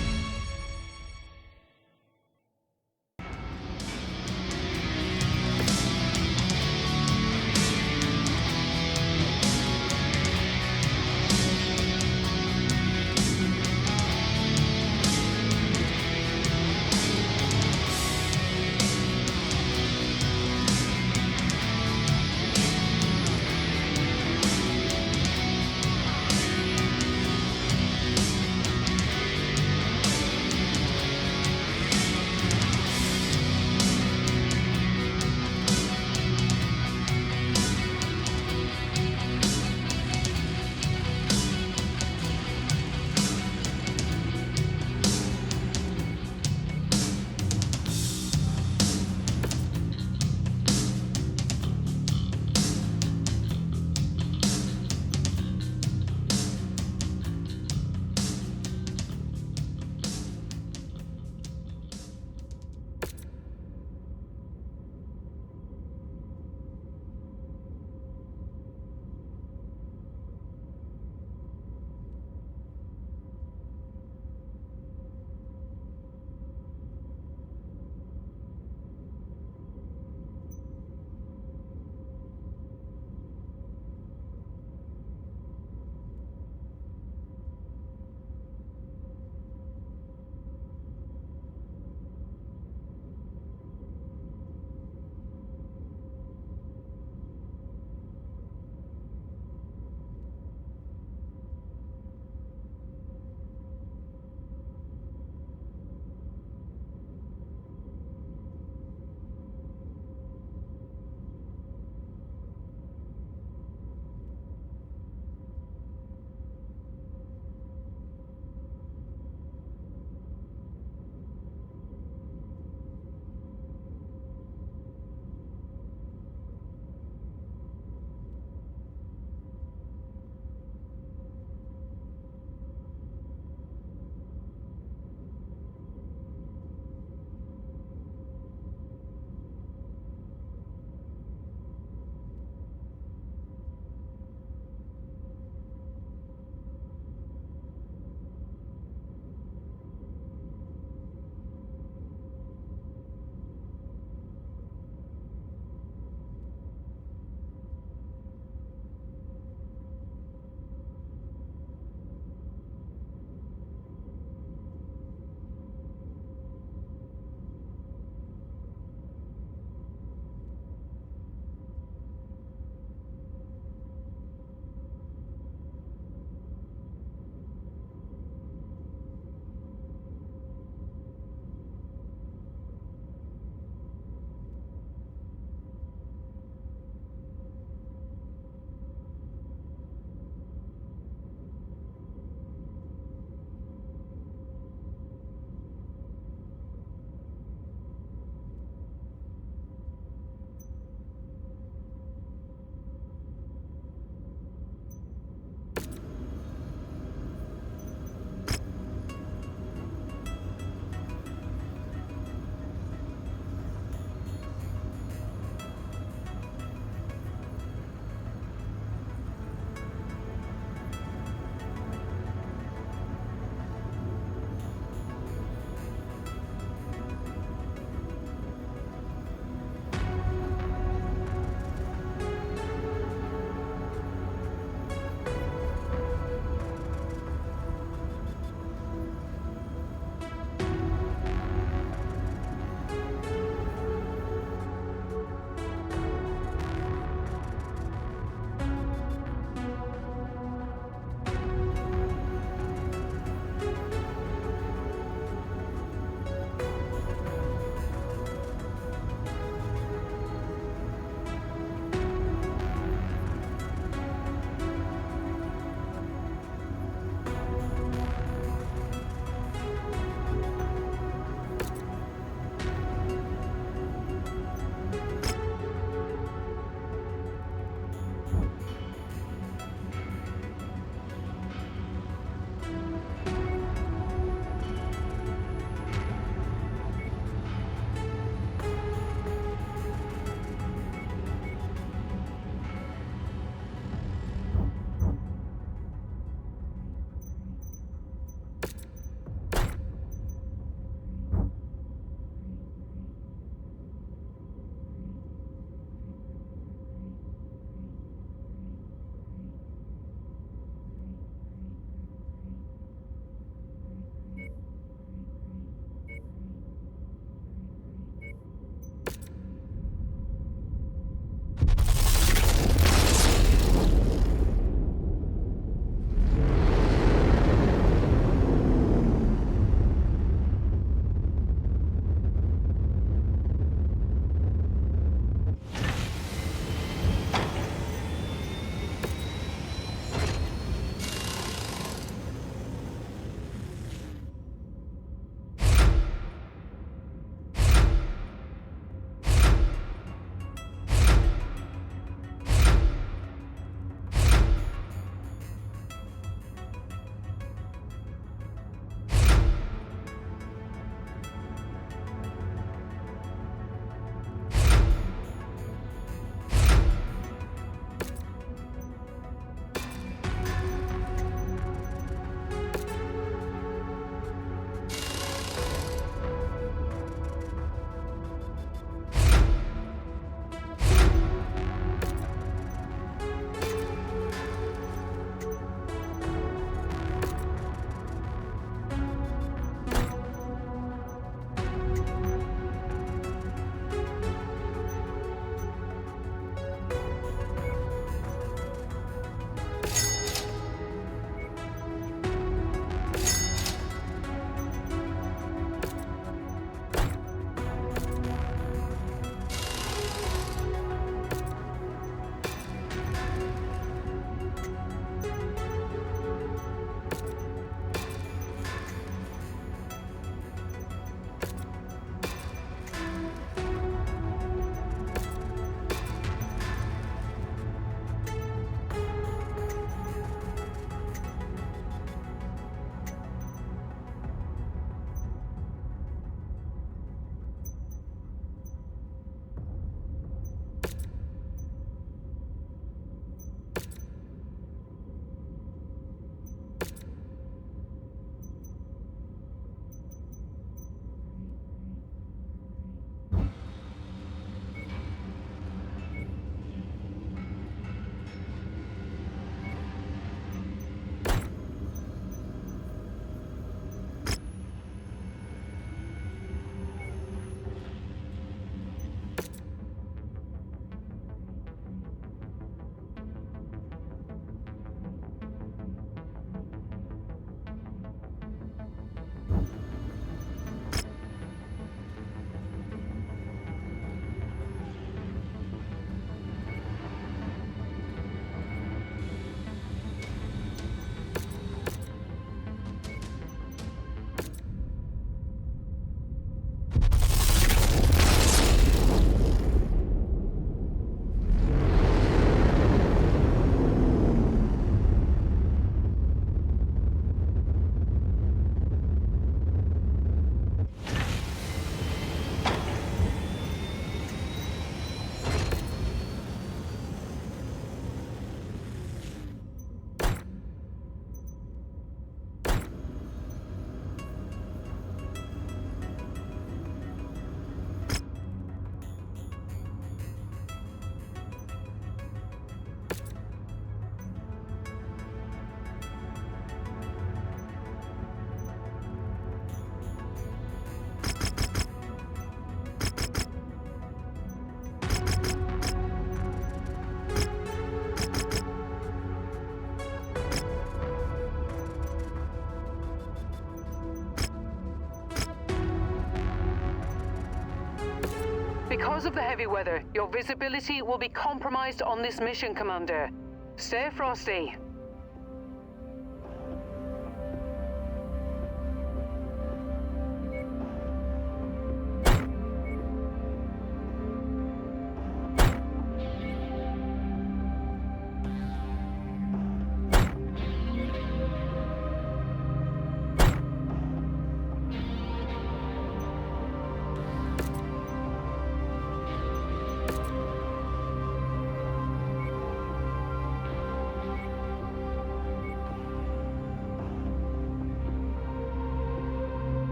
Because of the heavy weather, your visibility will be compromised on this mission, Commander. Stay frosty.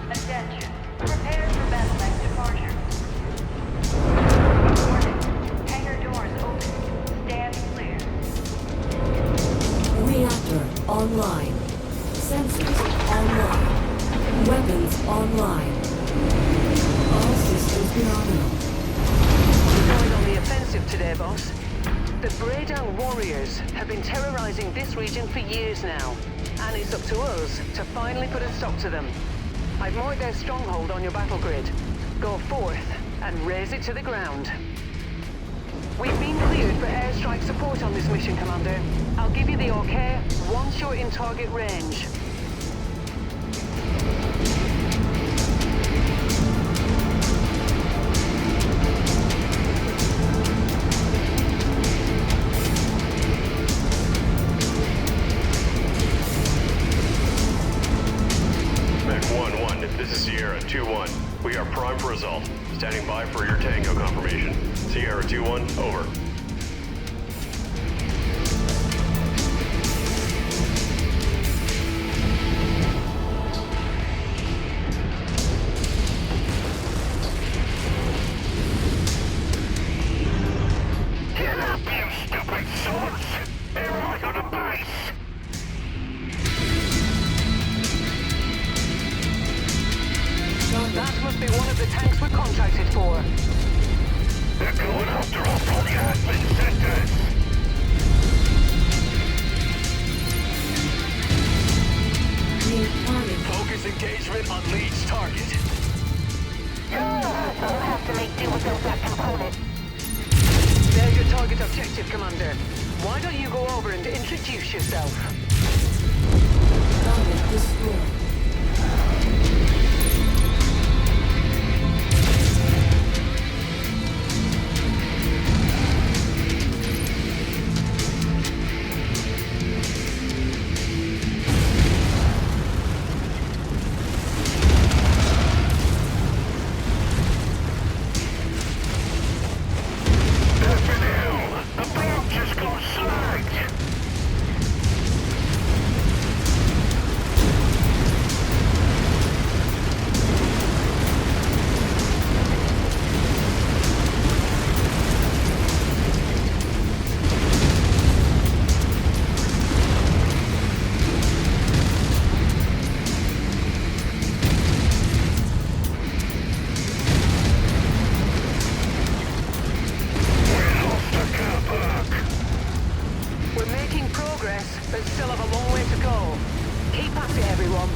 Attention. Prepare for battle-like departure. Warning. Hangar doors open. Stand clear. Reactor online. Sensors online. Weapons online. All systems phenomenal. We're going on the offensive today, boss. The Breydang warriors have been terrorizing this region for years now, and it's up to us to finally put a stop to them. I've marked their stronghold on your battle grid. Go forth and raze it to the ground. We've been cleared for airstrike support on this mission, Commander. I'll give you the okay once you're in target range. Mech 1-1, this is Sierra 2-1. We are primed for assault. Standing by for your tango confirmation. Sierra 2-1, over. Get up, you stupid swords! They're all gonna bite! That must be one of the tanks we're contracted for. They're going after us on the admin centers! New target. Focus engagement on Leech target. We'll have to make do without that component. There's your target objective, Commander. Why don't you go over and introduce yourself? Target destroyed. The bomb just got slagged! We're making progress, but still have a long way to go. Keep at it, everyone.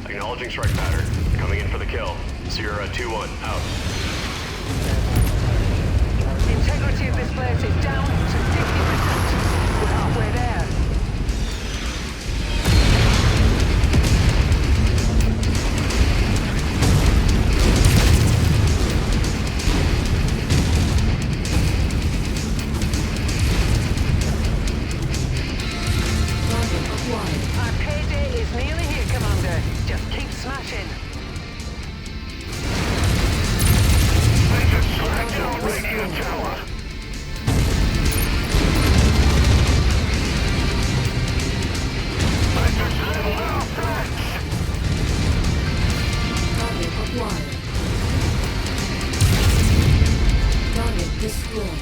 Acknowledging strike pattern. Coming in for the kill. Sierra 2-1, out. The integrity of this place is down to 50%. We're halfway there. Our payday is nearly here, Commander. Just keep smashing. They just slacked our radio tower. I just leveled our flanks. Target acquired. Target destroyed.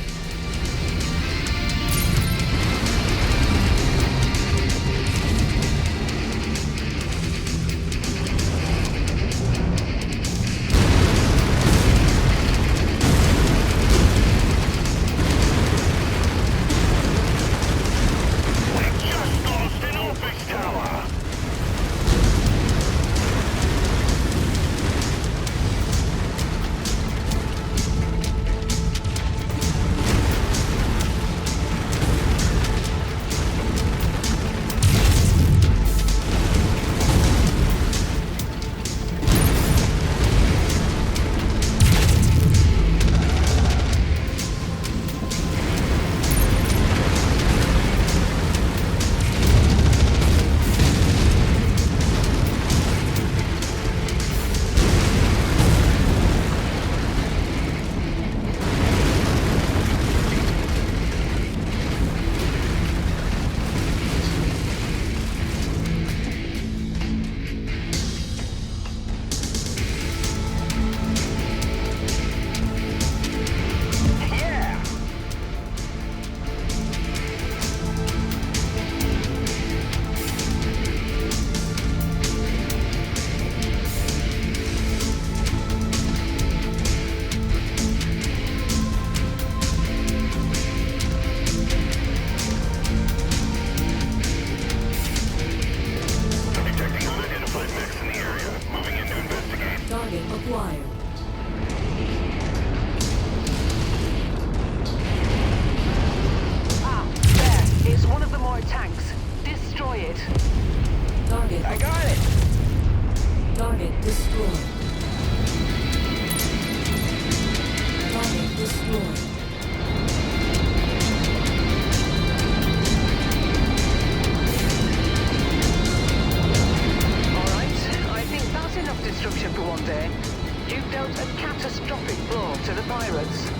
Acquired. Ah, there. It's one of the more tanks. Destroy it. Target. I got it. Target destroyed. Target destroyed. Enough destruction for one day. You've dealt a catastrophic blow to the pirates.